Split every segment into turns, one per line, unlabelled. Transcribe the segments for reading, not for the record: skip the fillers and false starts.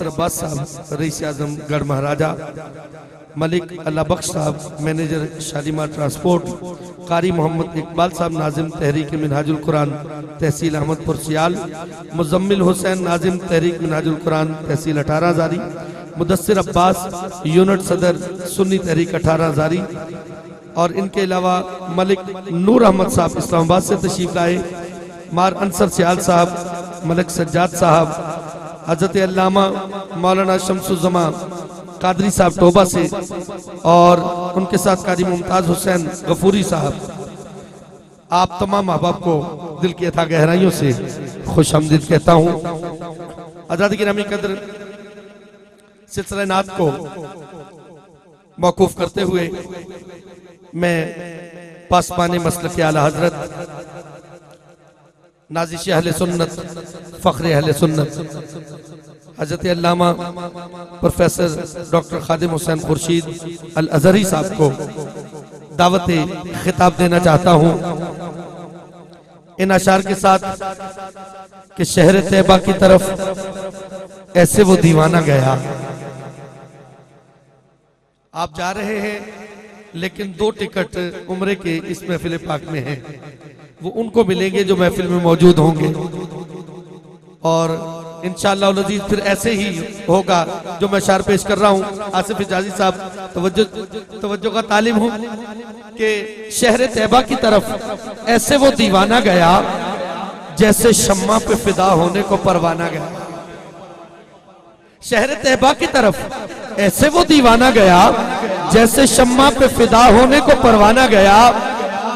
عباس صاحب رئیس اعظم گڑھ مہاراجہ، ملک اللہ بخش صاحب مینیجر شالیمار ٹرانسپورٹ، قاری محمد اقبال صاحب ناظم تحریک منہاج القرآن تحصیل احمد پور سیال، مزمل حسین ناظم تحریک منہاج القرآن تحصیل 18 ہزاری، مدثر عباس یونٹ صدر سنی تحریک 18 ہزاری، اور ان کے علاوہ ملک نور احمد صاحب اسلام آباد سے تشریف لائے، مار انصر سیال صاحب، ملک سجاد صاحب، حضرت علامہ مولانا شمس الزمان قادری صاحب توبہ سے، اور ان کے ساتھ قاری ممتاز حسین غفوری صاحب۔ آپ تمام احباب کو دل کی اتھا گہرائیوں سے خوش آمدید کہتا ہوں۔ حضرات گرامی قدر، سلسلہ نعت کو موقوف کرتے ہوئے میں پاسبان مسلک اعلیٰ حضرت نازش اہل سنت، فخر اہل سنت، حضرت علامہ پروفیسر ڈاکٹر خادم حسین خورشید الازہری صاحب کو دعوت خطاب دینا چاہتا ہوں ان اشعار کے ساتھ کہ شہر طیبہ کی طرف ایسے وہ دیوانہ گیا۔ آپ جا رہے ہیں لیکن 2 ٹکٹ عمرے کے اس محفل پاک میں ہیں، وہ ان کو ملیں گے جو محفل میں موجود ہوں گے، اور انشاءاللہ العزیز پھر ایسے ہی ہوگا جو میں اشعار پیش کر رہا ہوں۔ آصف حجازی صاحب توجہ کا طالب ہوں کہ شہر طیبہ کی طرف ایسے وہ دیوانہ گیا جیسے شمع پہ فدا ہونے کو پروانہ گیا۔ شہر طیبہ کی طرف ایسے وہ دیوانہ گیا جیسے شمع پہ فدا ہونے کو پروانہ گیا۔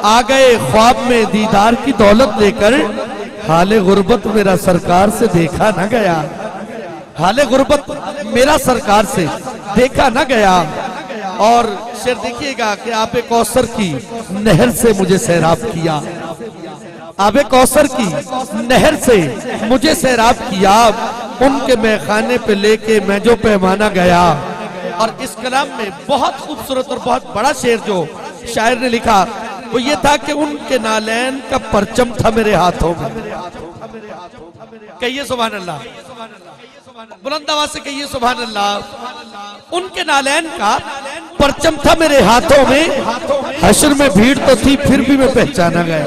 آ گئے خواب میں دیدار کی دولت لے کر، حال غربت میرا سرکار سے دیکھا نہ گیا۔ حال غربت میرا سرکار سے دیکھا نہ گیا۔ اور شعر دیکھیے گا کہ آب کوثر کی نہر سے مجھے سیراب کیا، آب کوثر کی نہر سے مجھے سیراب کیا، ان کے میخانے پہ لے کے میں جو پیمانہ گیا۔ اور اس کلام میں بہت خوبصورت اور بہت بڑا شعر جو شاعر نے لکھا وہ یہ تھا کہ ان کے نالین کا پرچم تھا میرے ہاتھوں میں۔ کہیے سبحان اللہ، بلند آواز سے کہیے سبحان اللہ۔ ان کے نالین کا پرچم تھا میرے ہاتھوں میں، حشر میں بھیڑ تو تھی پھر بھی میں پہچانا گیا۔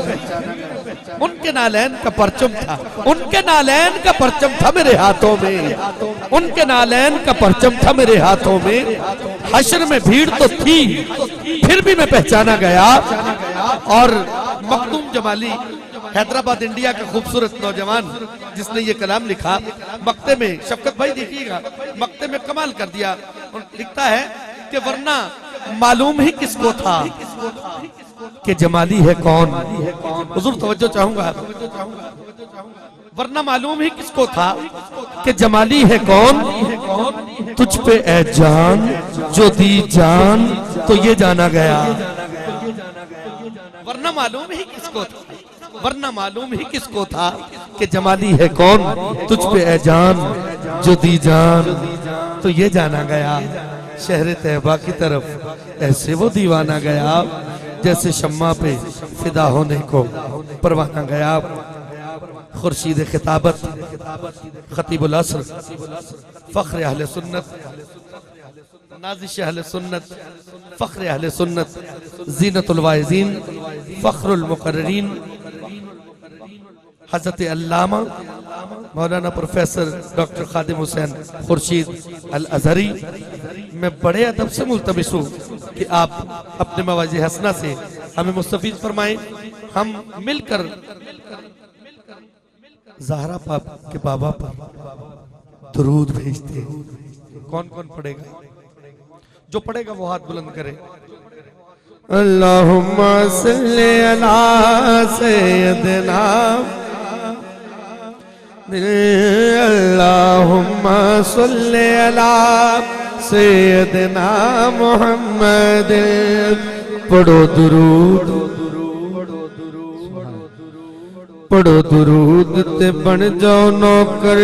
ان کے نالین کا پرچم تھا، ان کے نالین کا پرچم تھا میرے ہاتھوں میں، ان کے نالین کا پرچم تھا میرے ہاتھوں میں، حشر میں بھیڑ تو تھی پھر بھی میں پہچانا گیا۔ اور مخدوم جمالی حیدرآباد انڈیا کا خوبصورت نوجوان جس نے یہ کلام لکھا، مقطع میں شفقت بھائی دیکھیے گا، مقطع میں کمال کر دیا، لکھتا ہے کہ ورنہ معلوم ہی کس کو تھا کہ جمالی ہے کون۔ حضور توجہ چاہوں گا، ورنہ معلوم ہی کس کو تھا کہ جمالی ہے کون، تجھ پہ اے جان جو دی جان تو یہ جانا گیا۔ ورنہ معلوم ہی کس کو تھا، ورنہ معلوم ہی کس کو تھا کہ جمالی ہے کون، تجھ پہ اے جان جو دی جان تو یہ جانا گیا۔ شہر طیبہ کی طرف ایسے وہ دیوانہ گیا جیسے شمع پہ فدا ہونے کو پروانہ گیا۔ خورشید خطابت، خطیب العصر، فخر اہل سنت، نازش اہل سنت، فخر اہل سنت، زینت الواعظین، فخر المقررین، حضرت علامہ مولانا پروفیسر ڈاکٹر خادم حسین خورشید الازہری، میں بڑے ادب سے ملتمس ہوں کہ آپ اپنے مواضع حسنہ سے ہمیں مستفید فرمائیں۔ ہم مل کر زہرا پاک کے بابا پر درود بھیجتے ہیں۔ کون کون پڑھے گا؟ جو پڑھے گا وہ ہاتھ بلند کرے۔ اللہم صلی علی سیدنا، اللہم صلی علی سیدنا محمد، پڑھو درود، پڑھو درود تے بن جاؤ نوکر،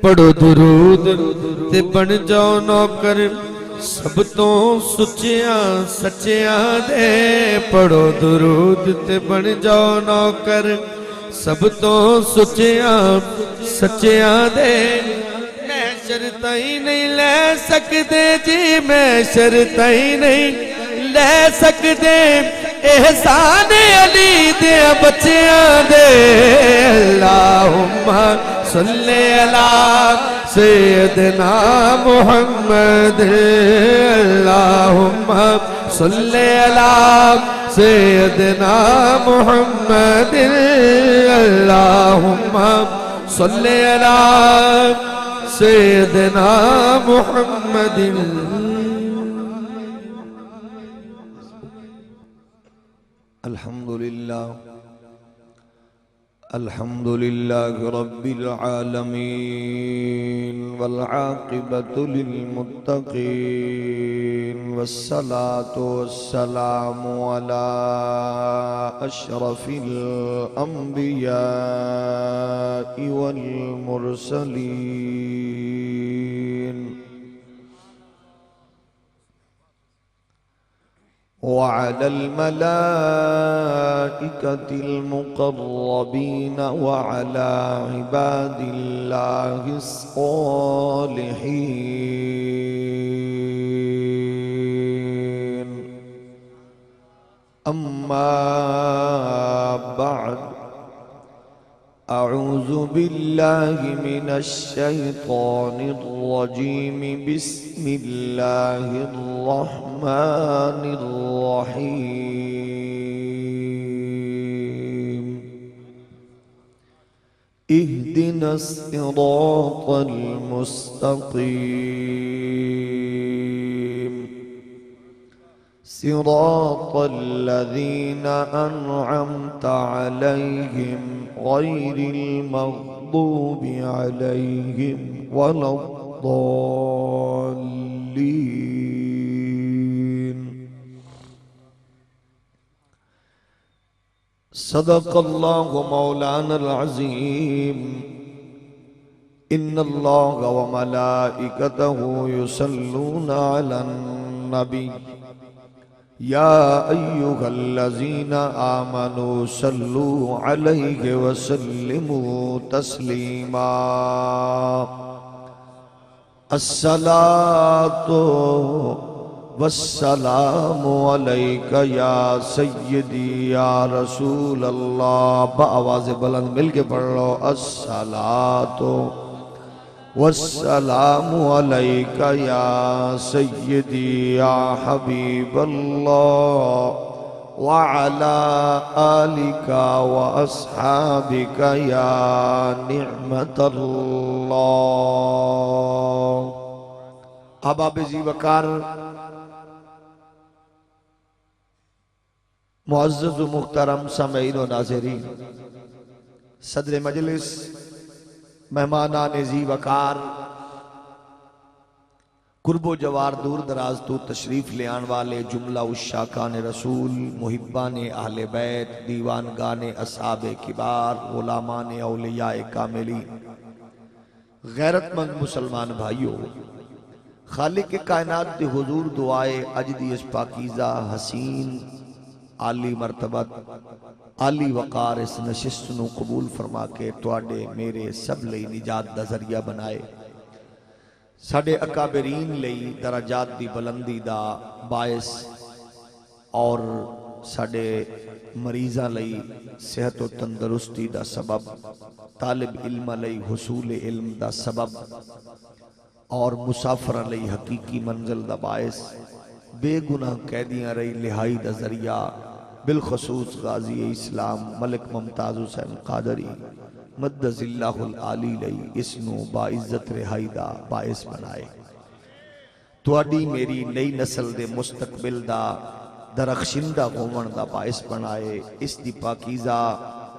پڑھو درود تے بن جاؤ نوکر، سب تو سچیاں سچیاں دے، پڑھو درود تے بن جاؤ نوکر، سب تو سچیاں سچیاں دے محشر تائیں نہیں لے سکتے جی محشر تائیں نہیں لے سکتے احسان علی دے بچیاں دے اللہم صلی علی سیدنا محمد اللہم صلی علی سیدنا محمد اللہم صلی علی سیدنا محمد
الحمد لله رب العالمين والعاقبة للمتقين والصلاة والسلام على أشرف الأنبياء والمرسلين وعلى الملائكة المقربين وعلى عباد الله الصالحين أما بعد أعوذ بالله من الشيطان الرجيم بسم الله الرحمن الرحيم اهدنا الصراط المستقيم صراط الذين أنعمت عليهم غير المغضوب عليهم ولا الضالين صدق الله مولانا العظيم إن الله وملائكته يصلون على النبي يا أيها الذين آمنوا صلوا عليه وسلموا تسليما الصلاة والسلام عليك يا سيدي يا رسول الله بآواز بلند مل کے پڑھ لو الصلاة والسلام عليك يا سيدي يا حبيب الله وعلى آلك وأصحابك يا نعمة الله احباب زی وقار معزز و محترم سامعین و ناظرین صدر مجلس مہمانان زی وقار قرب و جوار دور دراز تو تشریف لے آن والے جملہ عشاقان رسول محبان اہل بیت دیوانگان اصحاب کبار غلامان اولیاء کاملی غیرت مند مسلمان بھائیو خالق کائنات دی حضور دعائے اجدی اس پاکیزہ حسین عالی مرتبت عالی وقار اس نشست نو قبول فرما کے تواڈے میرے سب لئی نجات دا ذریعہ بنائے ساڑے اکابرین لئی درجات دی بلندی دا باعث اور ساڑے مریضاں لئی صحت و تندرستی دا سبب طالب علم لئی حصول علم دا سبب اور مسافرہ لئی حقیقی منزل دا باعث بے گناہ قیدیاں رہی لہائی دا ذریعہ بالخصوص غازی اسلام ملک ممتاز حسین قادری مدذ اللہ العالی لئی اسنو باعزت رہائی دا باعث بنائے تواڈی میری نئی نسل دے مستقبل دا درخشندہ غومن دا باعث بنائے اس دی پاکیزہ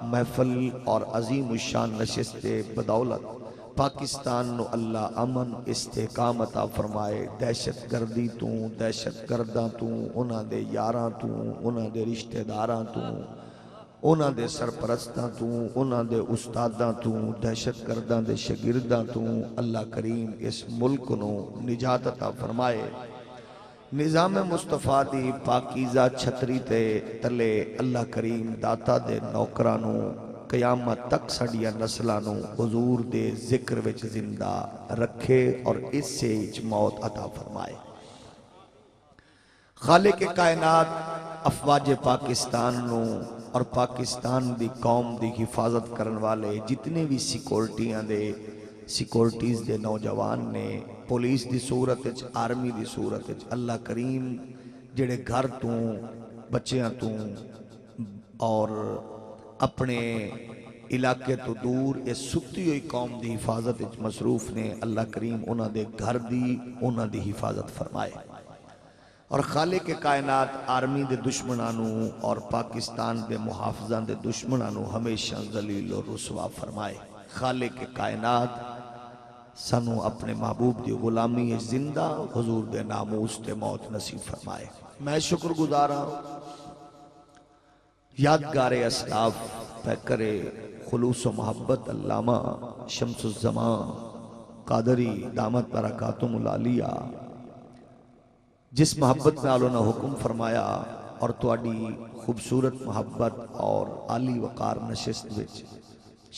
محفل اور عظیم الشان نشست بدولت پاکستان نو اللہ امن استحکام عطا فرمائے دہشت گردی تو دہشت گرداں تو انہاں دے یاراں تو انہاں دے رشتہ داراں تو انہاں دے سرپرستاں تو انہاں دے استاداں تو دہشت گرداں دے شاگرداں تو اللہ کریم اس ملک نو نجات عطا فرمائے نظام مصطفیٰ دی پاکیزہ چھتری تے تلے اللہ کریم داتا دے نوکرانوں قیامت تک ساڈیاں نسلاں نوں حضور دے ذکر وچ زندہ رکھے اور اس سے موت عطا فرمائے۔ خالق کائنات افواج پاکستان نو اور پاکستان دی قوم دی حفاظت کرن والے جتنے بھی سیکورٹیز دے نوجوان نے، پولیس دی صورت وچ، آرمی دی صورت وچ، اللہ کریم جڑے گھر تو بچیاں تو اور اپنے علاقے تو دور اس ستی ہوئی قوم دی حفاظت وچ مصروف نے، اللہ کریم انہاں دے گھر دی انہاں دی حفاظت فرمائے، اور خالق کائنات آرمی دے دشمنانوں اور پاکستان دے محافظاں دے دشمنانوں ہمیشہ ذلیل و رسوا فرمائے۔ خالق کائنات سانو اپنے محبوب دی غلامی زندہ حضور دے ناموس تے موت نصیب فرمائے۔ میں شکر گزارا یادگار اسلاف پیکرے خلوص و محبت علامہ شمس الزمان قادری دامت برکاتہم العالیہ، جس محبت میں آلونا حکم فرمایا اور تواڈی خوبصورت محبت اور عالی وقار نشست وچ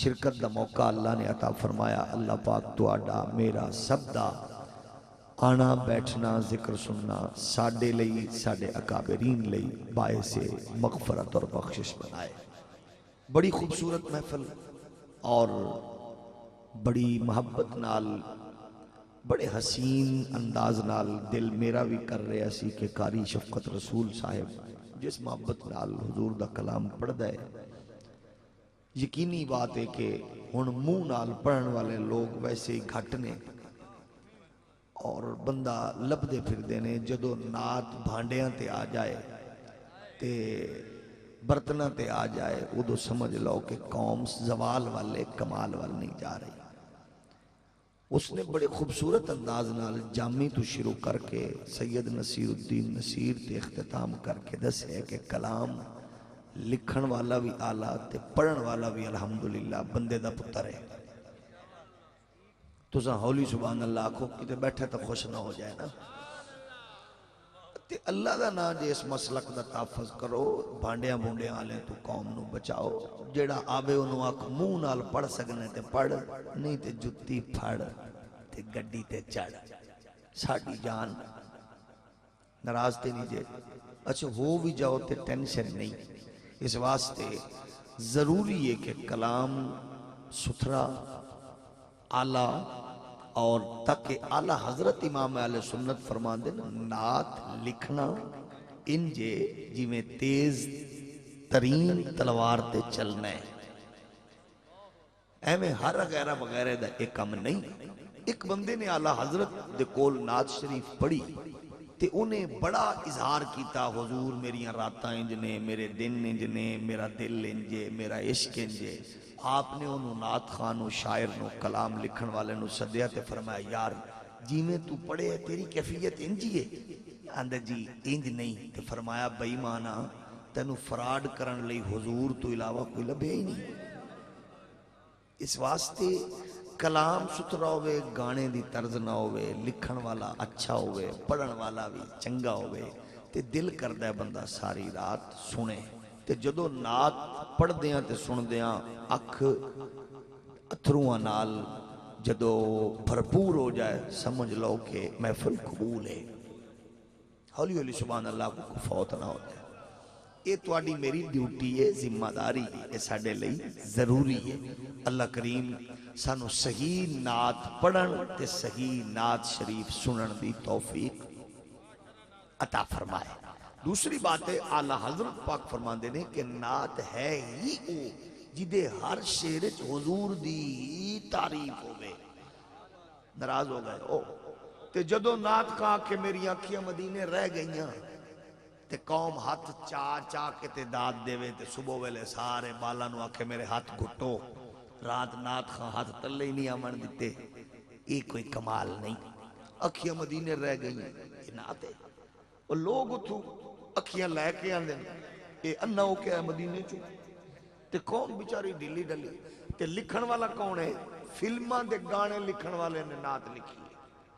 شرکت دا موقع اللہ نے عطا فرمایا۔ اللہ پاک تواڈا میرا سب دا آنا بیٹھنا ذکر سننا ساڈے لئی ساڈے اکابرین لئی باعث مغفرت اور بخشش بنائے۔ بڑی خوبصورت محفل اور بڑی محبت نال بڑے حسین انداز نال دل میرا بھی کر رہا سی کہ قاری شفقت رسول صاحب جس محبت نال حضور دا کلام پڑھ دے، یقینی بات ہے کہ ہن منہ نال پڑھن والے لوگ ویسے ہی گھٹ نے اور بندہ لبدے پھر دینے، جدو نات بھانڈیاں تے آ جائے تے برتنہ تے آ جائے ادو سمجھ لو کہ قوم زوال والے کمال وال نہیں جا رہی۔ اس نے بڑے خوبصورت انداز نال جامی تو شروع کر کے سید نصیر الدین نصیر تے اختتام کر کے دس ہے کہ کلام لکھن والا بھی آلہ تے پڑھن والا بھی الحمدللہ بندے دا پتر ہے۔ تو ساں ہولی سبحان اللہ آکھو کتے بیٹھے تو خوش نہ ہو جائے نا، تے اللہ دا نا جے اس مسلک دا تحفظ کرو، بھانڈیاں بھونڈیاں آلیں تو قوم نو بچاؤ، جیڑا آبے انہوں آکھ منہ نال پڑھ سکنے تے پڑھ، نہیں تے جتی پھڑ تے گڈی تے چڑھ، ساڑی جان ناراض تے نہیں جے، اچھا ہو بھی جاؤ تے ٹینشن نہیں۔ اس واسطے ضروری ہے کہ کلام ستھرا اعلیٰ اور تاکہ اعلیٰ حضرت امام علیہ سنت فرمان دے نعت لکھنا انجے جی میں تیز ترین تلوار تے چلنا ہے، ایمیں ہر غیرہ وغیرہ دا ایک کم نہیں۔ ایک بندے نے اعلیٰ حضرت دے کول نعت شریف پڑھی تے انہیں بڑا اظہار کیتا، حضور میریاں راتاں انجنے، میرے دن انجنے، میرا دل انجے، میرا عشق انجے۔ آپ نے انہوں نعت خان و شاعر نو کلام لکھن والے نو صدیہ تے فرمایا یار جی میں تو پڑھے تیری کیفیت انجی ہے؟ آندہ جی انج نہیں، تے فرمایا بئی مانا تینو فراڈ کرن لئی حضور تو علاوہ کوئی لبے ہی نہیں۔ اس واسطے کلام ستھرا ہوئے، گانے دی طرز نہ ہوئے، لکھن والا اچھا ہوئے، پڑھن والا بھی چنگا ہوئے تے دل کردہ ہے بندہ ساری رات سنے، تے جدو نعت پڑھ دیاں تے سن دیاں اکھ اتھروان نال جدو بھرپور ہو جائے سمجھ لو کہ محفل قبول ہے، ہولی ہولی سبحان اللہ کو فوت نہ ہو جائے۔ یہ تواڈی میری ڈیوٹی ہے، ذمہ داری ہے، یہ ساڈے لئی ضروری ہے۔ اللہ کریم سانو صحیح نعت پڑھن تے صحیح نعت شریف سنن دی توفیق عطا فرمائے۔ دوسری بات ہے اعلیٰ حضرت پاک فرماندے نے کہ نعت ہے ہی او جدے ہر شعرچ حضور دی تعریف ہوئے۔ ناراض ہو گئے او تے جدو نعت کہا کہ میری آنکھیاں مدینے رہ گئیاں تے قوم ہاتھ چاہ کے تے داد دے وے تے صبح ویلے سارے بالا نو آکھے میرے ہاتھ گھٹو، رات نعت خواہ ہاتھ تلے ہی نہیں آمن دیتے، یہ کوئی کمال نہیں۔ اکھیاں مدینے رہ گئیاں یہ نعت ہے، اور لوگ اتھو اکھیاں لے کے آن دیں اے انہا ہو کے آئے مدینے چو تے کون بیچاری ڈلی ڈلی تے لکھن والا کون ہے؟ فلماں دے گانے لکھن والے نے نعت لکھی ہے۔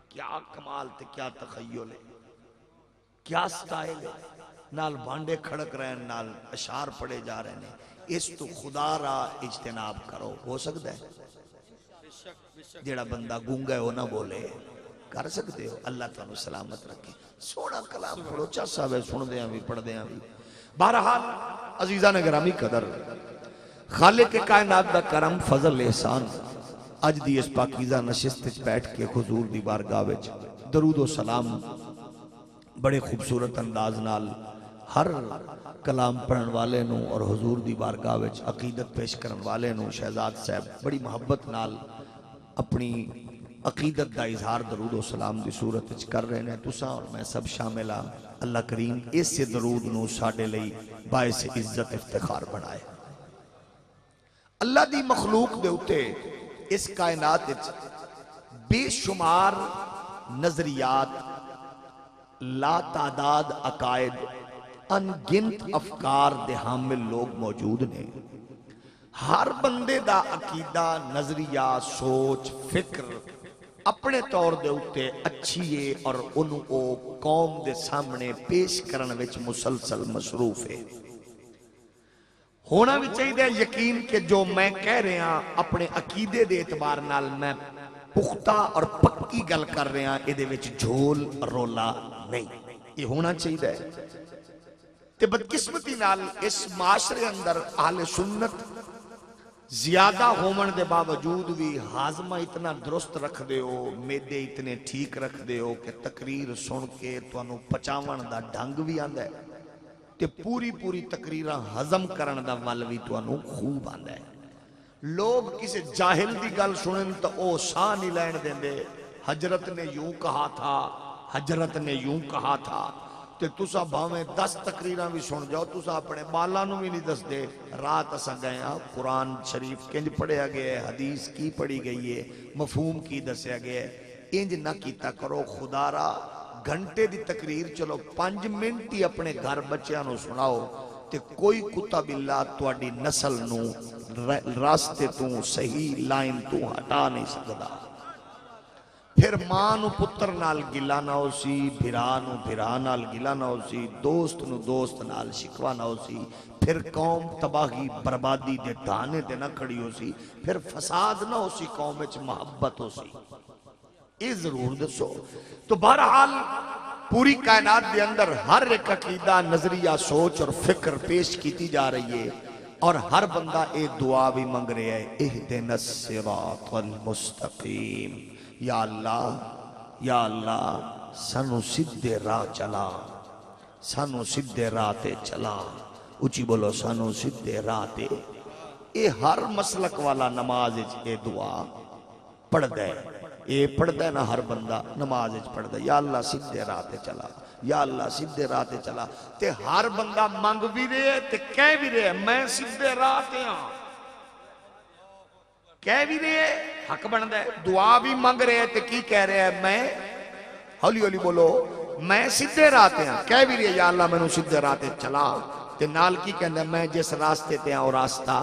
کیا کمال تے کیا تخیل ہے، کیا سٹائل ہے، نال بانڈے کھڑک رہے ہیں، نال اشعار پڑے جا رہے ہیں. اس تو خدا را اجتناب کرو. ہو سکتا ہے جیڑا بندہ گونگا ہے وہ نہ بولے؟ کر سکتے ہو. اللہ تعالیٰ سلامت رکھے. سونا کلام پڑھو، چاسا ہے سن دیاں بھی پڑھ دیاں بھی. بہرحال عزیزان گرامی قدر، خالق کائنات دا کرم فضل احسان اج دی اس پاکیزہ نشست وچ بیٹھ کے حضور دی بارگاہ وچ درود و سلام بڑے خوبصورت انداز نال ہر کلام پڑھن والے نو اور حضور دی بارگاہ وچ عقیدت پیش کرن والے نو شہزاد صاحب بڑی محبت نال اپنی عقیدت دا اظہار درود و سلام دی صورت وچ کر رہے ہیں. تساں اور میں سب شامل ہاں. اللہ کریم اس درود نو ساڈے لئی باعث عزت افتخار بنائے. اللہ دی مخلوق دے اتے اس کائنات وچ بے شمار نظریات، لا تعداد عقائد، ان گنت افکار دے حامل لوگ موجود نے. ہر بندے دا عقیدہ، نظریہ، سوچ، فکر اپنے طور دے اتے اچھی ہے اور انہوں او قوم دے سامنے پیش کرن وچ مسلسل مصروف ہے. ہونا بھی چاہیے یقین کہ جو میں کہہ رہے ہیں اپنے عقیدے دے اعتبار نال میں پختہ اور پکی گل کر رہے ہیں، یہ وچ جھول رولا نہیں. یہ ہونا چاہیے. تے بدقسمتی نال اس معاشرے اندر اہل سنت زیادہ ہومن دے باوجود بھی ہاضمہ اتنا درست رکھ دے ہو، میدے اتنے ٹھیک رکھ دے ہو کہ تقریر سن کے توانو پچاون دا ڈھنگ بھی آندا ہے تے پوری تقریرہ ہضم کرن دا ول بھی توانو خوب آندا ہے. لوگ کسی جاہل دی گل سنن تو او ساہ نہیں لین دیندے. حضرت نے یوں کہا تھا، حضرت نے یوں کہا تھا. تے تسا بھاویں 10 تقریراں بھی سن جاؤ، تسا اپنے بالا نو بھی نہیں دس دے. رات اسا گئے ہاں قرآن شریف کنج پڑھیا گیا ہے، حدیث کی پڑھی گئی ہے، مفہوم کی دسیا گیا ہے. انج نہ کیتا کرو. خدا را گھنٹے دی تقریر چلو 5 منٹ ہی اپنے گھر بچیاں نو سناؤ تے کوئی کتا باللہ تواڈی نسل نو راستے تو صحیح لائن تو ہٹا نہیں سکدا. پھر ماں نو پتر نال گلا نہ ہو سی، بھرا نو بھرا نال گلا نہ ہو سی، دوست نو دوست نال شکوا نہ ہو سی. پھر قوم تباہی بربادی دے دانے تے نہ کھڑی ہو سی. پھر فساد نہ ہو سی، قوم وچ محبت ہو سی. یہ ضرور دسو. تو بہرحال پوری کائنات دے اندر ہر ایک عقیدہ، نظریہ، سوچ اور فکر پیش کیتی جا رہی ہے اور ہر بندہ ایک دعا بھی منگ رہے ہے، اہدنا الصراط المستقیم. یا اللہ سانو سیدھے راہ چلا، سانو سیدھے راہ تے چلا. اچھی بولو، سانو سیدھے راہ تے. اے ہر مسلک والا نماز اے دعا پڑھ دے. اے پڑھ دے نا ہر بندہ نماز پڑھ دے، یا اللہ سیدھے راہ تے چلا، یا اللہ سیدھے راہ تے چلا. تے ہر بندہ منگ بھی رہے تے کہہ بھی رہے میں سیدھے راہ تے ہاں. کہہ بھی رہے حق بن دے. دعا بھی منگ رہے تے کی کہہ رہے ہیں؟ میں ہولی ہولی بولو، میں سیدھے راہ تے ہاں. کہہ بھی رہے یا اللہ میں نو سیدھے راہ تے چلا. تے نال کی کہندے میں جس راستے تے ہاں وہ راستہ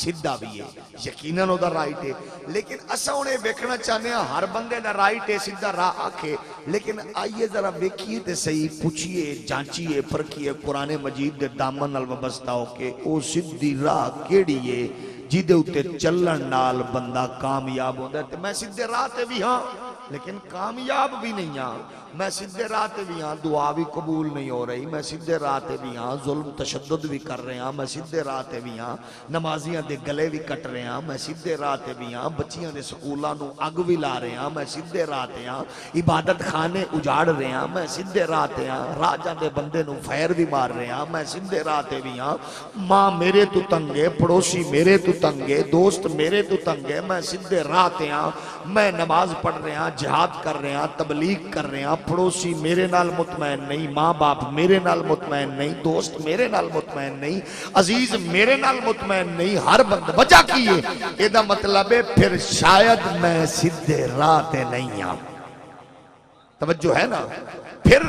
سیدھا بھی ہے. یقیناً دا رائٹ ہے، لیکن اسا انہیں ویکھنا چاہنے ہیں ہر بندے دا رائٹ ہے، سیدھا راہ آکھے. لیکن آئیے ذرا ویکھیے تے صحیح، پوچھئے، جانچیے، پرکھیے قرآن مجید دے دامن نال وابستہ ہو کے او سیدھی راہ کیڑی ہے جیدے اتے چلن نال بندہ کامیاب ہوتا ہے. میں سیدھے راہ تے بھی ہاں لیکن کامیاب بھی نہیں ہاں. میں سیدھے راہ تے بھی ہاں، دعا بھی قبول نہیں ہو رہی. میں سیدھے راہ تے بھی ہاں، ظلم تشدد بھی کر رہے ہیں. میں سیدھے راہ تے بھی ہاں، نمازیاں دے گلے بھی کٹ رہے ہیں. میں سیدھے راہ تے بھی ہاں، بچیاں دے سکولاں نو اگ بھی لا رہے ہیں. میں سیدھے راہ تے ہاں، عبادت خانے اجاڑ رہے ہیں. میں سیدھے راہ تے ہاں، راجاں دے بندے نو فیر بھی مار رہے ہیں. میں سیدھے راہ تے بھی ہاں، ماں میرے تو تنگے، پڑوسی میرے تو تنگے، دوست میرے تو تنگے. میں سیدھے راہ تے ہاں، میں نماز پڑھ رہے ہیں، جہاد کر رہے ہیں، تبلیغ کر رہے ہیں. پڑوسی میرے نال مطمئن نہیں، ماں باپ میرے نال مطمئن نہیں، دوست میرے نال مطمئن نہیں، عزیز میرے نال مطمئن نہیں. ہر بندہ وجہ کی ہے؟ یہ دا مطلب ہے پھر شاید میں سیدھے راہ تے نہیں ہوں. توجہ ہے نا؟ پھر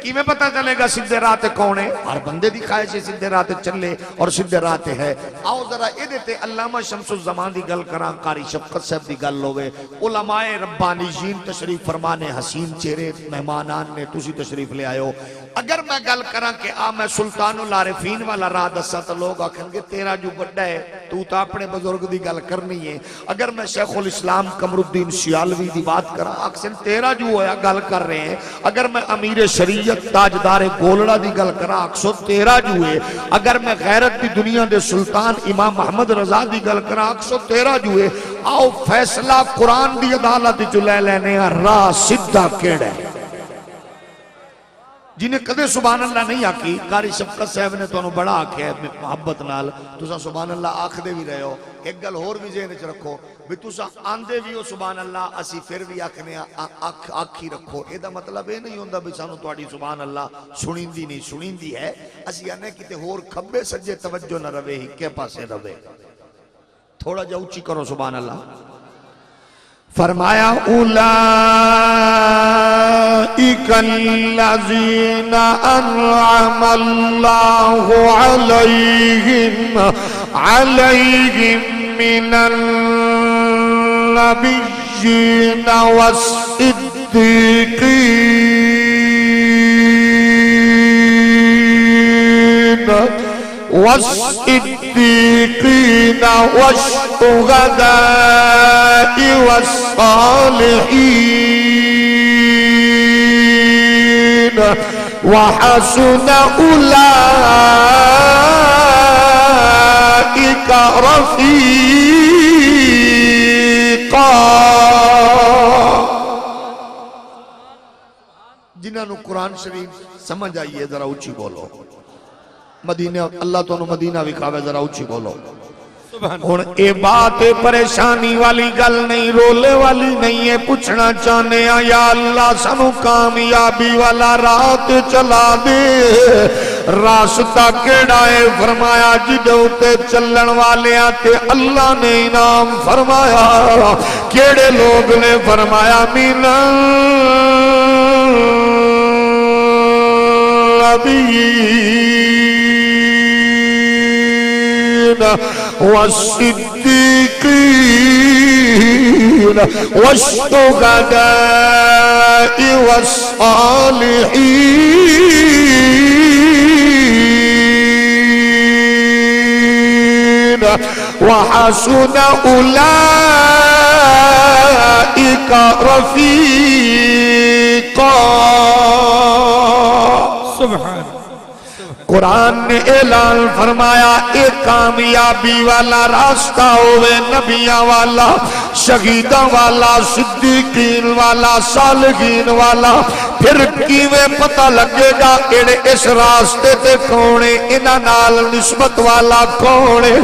کی میں پتہ چلے گا سیدھے راہ تے کون ہے؟ ہر بندے دی خواہش ہے سیدھے راہ تے چلے اور سیدھے راہ تے ہے. آؤ ذرا اے دیتے علامہ شمس الزمان دی گل کراں، قاری شفقت صاحب دی گل ہوئے، علماء ربانیین تشریف فرمانے، حسین چہرے مہمانان نے تسی تشریف لے آئے ہو. اگر میں گل کراں کہ میں سلطان العارفین والا راہ دسا تو لوگ آکھیں گے تیرا جو بڑا ہے تو اپنے بزرگ دی گل کرنی ہے. اگر میں شیخ الاسلام قمر الدین سیالوی دی بات کراں آکھیں تیرا جو ہویا گل کر رہے ہیں. اگر میں امیر شریعت تاجدار گولڑا دی گل کراں آکھسو تیرا جو ہے. اگر میں غیرت دی دنیا دے سلطان امام محمد رضا دی گل کراں آکھسو تیرا جو ہے. آؤ فیصلہ قرآن دی عدالت جو لے لینے راہ سدھا کیڑا ہے. جنہیں کدے سبحان اللہ نہیں آکی قاری شفقت صاحب نے تو انہوں بڑا آکھے ہے محبت نال تُسا سبحان اللہ آکھ دے بھی رہے ہو. ایک گل اور بھی ذہن وچ رکھو بھی تُسا آندے بھی ہو سبحان اللہ اسی پھر بھی آکھنے آکھی رکھو. اے دا مطلب یہ نہیں ہوندہ بھی سانو تواڈی سبحان اللہ سنیندی نہیں سنیندی ہے. اسی آنے کتے ہور کھبے سجے توجہ نہ روے ہی کے پاسے روے. تھوڑا جا اچھی کرو سبحان اللہ. فرمایا اولئک الذین انعم اللہ علیہم من النبیین والصديقين والشهداء والصالحين وحسن أولئك رفيقا. جنہوں قرآن شریف سمجھ آئیے ذرا اچھی بولو. مدینہ اللہ تو انہوں مدینہ بھی کھاوے ذرا اچھی بولو. اور اے بات پریشانی والی گل نہیں رولے والی نہیں ہے. پوچھنا چاہنے ہیں یا اللہ سانو کامیابی والا رات چلا دے. راستہ کیڑا ہے فرمایا جدے اتے چلن والے آتے اللہ نے انعام فرمایا. کیڑے لوگ نے فرمایا من النبیین والصدیقین والشہداء والصالحین وحسن اولئک رفیقا. سبحان قرآن نے اعلان فرمایا ایک کامیابی والا راستہ ہوئے نبیاں والا شہیداں والا صدیقین والا صالحین والا. پھر کیویں پتہ لگے گا اڑے اس راستے تے کونے انہاں نال نسبت والا کونے.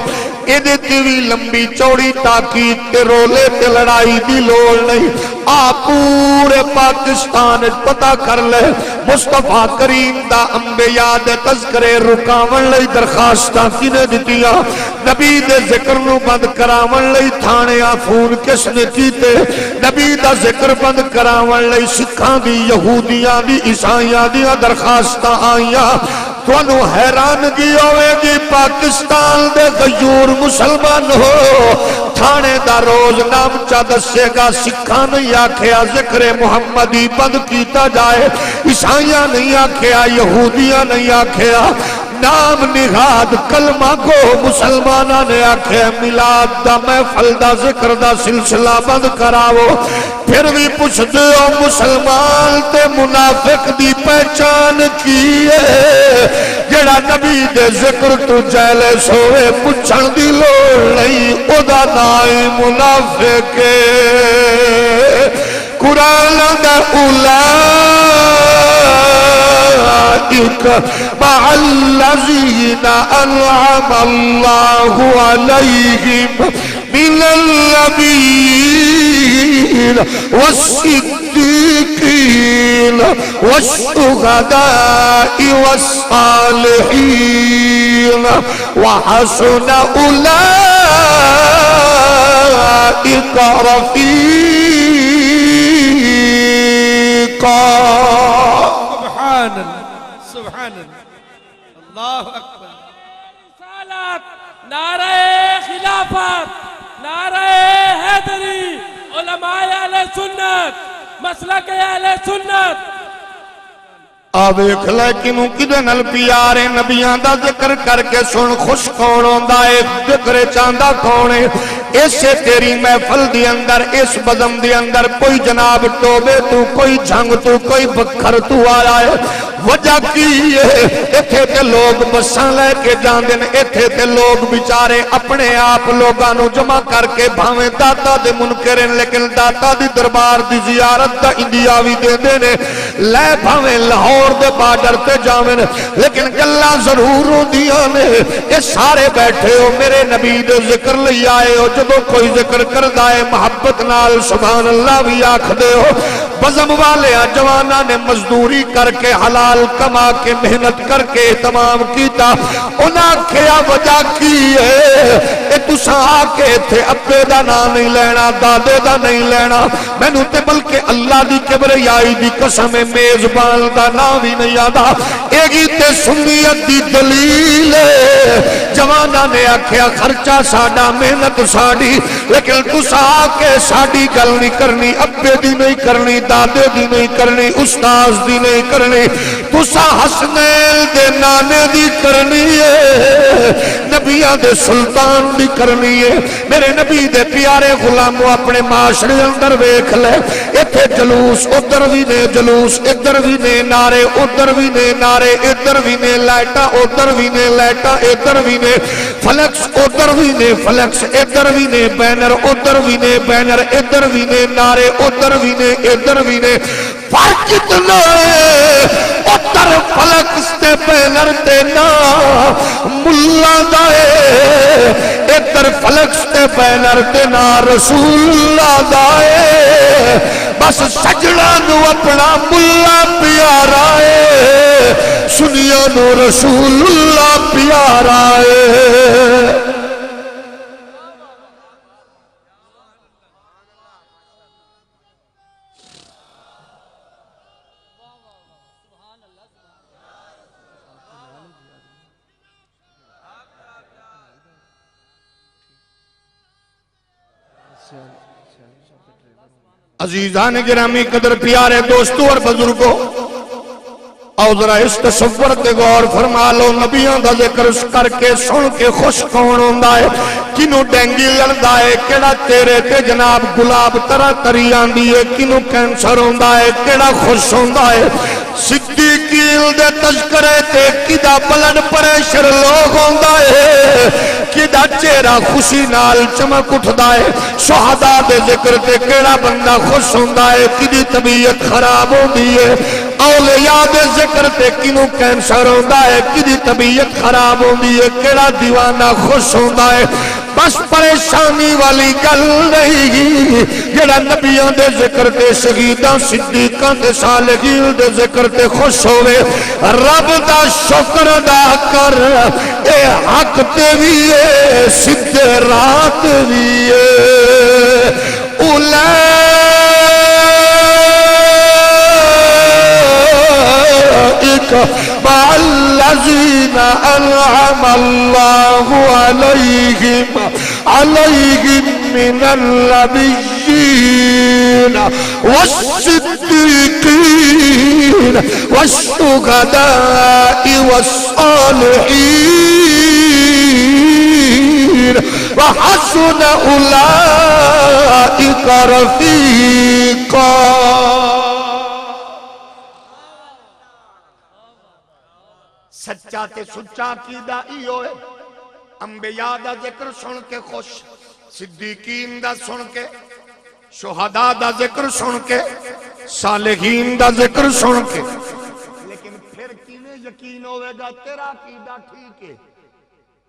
ایدے تیوی لمبی چوڑی تاکید تے رولے تے لڑائی دی لوڑ نہیں. آپ پورے پاکستان پتہ کر لے مصطفیٰ کریم دا انبیاء دے تذکرے رکاون لئی درخواستاں کنے دتیاں. نبی دے ذکر نو بند کراون لئی تھانیاں فون کس نے کیتے. نبی دا ذکر بند کراون لئی سکھاں دی یہودیاں دی عیسائیاں دیاں درخواستاں آئیاں. تو انہوں حیران کی ہوئے گی پاکستان دے غیور مسلمان ہو تھانے دا روز نام چا دسے گا. سکھاں نہیں آکھیا ذکر محمدی بند کیتا جائے. عیسائیاں نہیں آکھیا یہودیاں نہیں آکھیا نام نہاد کلمہ کو مسلمانہ نے آکھے میلاد دا محفل دا ذکر دا سلسلہ بند کراو. پھر بھی پوچھ دیو مسلمان تے منافق دی پہچان کیے. جڑا نبی دے ذکر تو جیلے سوئے پوچھن دی لوڑ نہیں او دا نائی منافق. قرآن دا اولئک مع الذین انعم اللہ علیہم من النبیین والصدیقین والشہداء والصالحین وحسن اولئک رفیقا.
سبحان اللہ سبحان اللہ اللہ اکبر.
رسالت نعرہ خلافت نعرہ حیدری علماء اہل سنت مسلک اہل سنت.
آ ویکھ لے کنوں کدے نال پیارے نبیاں دا ذکر کر کے سن خوش کون ہوندا ہے ذکر چاہندا کون ہے ایسے تیری محفل دی اندر اس بزم دی اندر کوئی جناب ٹوبے تو کوئی جھنگ تو کوئی بکھر تو آیا ہے وجہ کی ہے ایتھے تے لوگ بساں لے کے جاندے نے ایتھے تے لوگ بیچارے اپنے آپ لوگاں نو جمع کر کے بھاویں داتا دے منکرن لیکن داتا دی دربار دی زیارت دا انڈیا وی دے دے نے لے بھاویں لاہور دے بارڈر تے جاویں لیکن گلاں ضرور ہوندیاں نے اے سارے بیٹھے ہو میرے نبی دے ذکر لئی آئے ہو جدوں کوئی ذکر کردا ہے محبت نال سبحان اللہ بھی آکھدے ہو بزم والے جواناں نے مزدوری کر کے حلال کما کے محنت کر کے تمام کیتا انہاں کیا وجہ کی ہے اے تساں آ کے تھے ابے دا نام نہیں لینا دادے دا نہیں لینا مینوں تے بلکہ اللہ دی کبریائی دی قسم میزبان دا نام بھی نہیں آدا ایگی تے سنیت دی دلیل جواناں نے آکھیا خرچہ ساڈا محنت ساڈی لیکن تساں آ کے ساڈی گل نہیں کرنی ابے دی نہیں کرنی دادے دی نہیں کرنی استاذ دی نہیں کرنی تساں حسنین دے نانے دی کرنی ہے نبیاں دے سلطان دی کرنی ہے میرے نبی دے پیارے غلاموں اپنے معاشرے اندر ویکھ لے ایتھے جلوس ادھر بھی نے جلوس ادھر بھی نے نعرے ادھر بھی نے نعرے ادھر بھی نے لائٹاں ادھر بھی نے لائٹاں ادھر بھی نے فلیکس ادھر بھی نے فلیکس ادھر بھی نے بینر ادھر بھی نے بینر ادھر بھی نے نعرے ادھر بھی نے ادھر بھی نے فرق کتنا ہے ادھر فلیکس تے بینر تے نا ملا دائے ادھر فلیکس تے بینر تے نا رسول اللہ دائے بس سجڑا نو اپنا ملا پیارا ہے سنیا نو رسول اللہ پیارا ہے عزیزان گرامی قدر پیارے دوستو اور بزرگوں اور ذرا اس تصور تے غور فرما لو نبیوں دا ذکر کر کے سن کے خوش کون ہوندا ہے کنوں ڈینگی لڑدا ہے کیڑا تیرے تے جناب گلاب طرح تری آندی ہے کنوں کینسر ہوندا ہے کیڑا خوش ہوندا ہے صدیقین دے تذکرے تے کدا بلڈ پریشر لوگ ہوندا ہے کدا چہرہ خوشی نال چمک اٹھدا ہے شہداء دے ذکر تے کیڑا بندہ خوش ہوندا ہے کدی طبیعت خراب ہوندی ہے اولیاء دے ذکر تے کنوں کینسر ہوندا ہے کدی طبیعت خراب ہوندی ہے کیڑا دیوانہ خوش ہوندا ہے بس پریشانی والی گل نہیں جڑا نبیوں دے ذکر تے شہیداں صدیقاں تے صالحین دے ذکر تے خوش ہوئے رب دا شکر ادا کر اے حق تے بھی ہے سدھے رات بھی ہے مع الذين أنعم الله عليهم من النبيين والصديقين والشهداء والصالحين وحسن أولئك رفيقا سچا تے سچا عقیدہ ایو ہے انبیاء دا ذکر سن کے خوش صدیقین دا سن کے شہداء دا ذکر سن کے صالحین دا ذکر سن کے لیکن پھر کینے یقین ہوئے گا تیرا عقیدہ ٹھیک ہے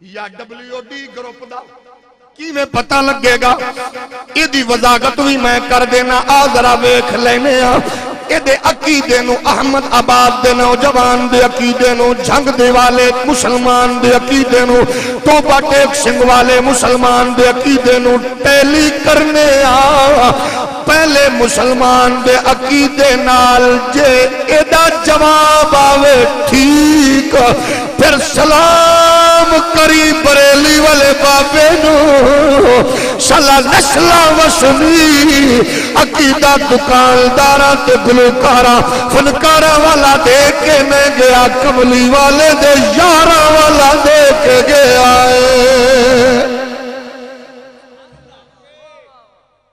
یا WD گروپ دا کی میں پتہ لگے گا یہ دی وضاحت بھی میں کر دینا ذرا ویکھ لینے ایدے عقیدے نو احمد آباد دے نوجوان دے عقیدے نو جھنگ دے والے مسلمان دے عقیدے نو توبہ ٹیک سنگ والے مسلمان دے عقیدے نو ٹیلی کرنے پہلے مسلمان دے عقیدے نال جے ایدہ جواب آوے ٹھیک پھر سلام سلام کری بریلی والے بابے نو شلا نسلا وسنی عقیدہ دکاندارا تے گلوکارا فنکارا والا دے کے میں گیا کملی والے دے یارا والا دے کے گیا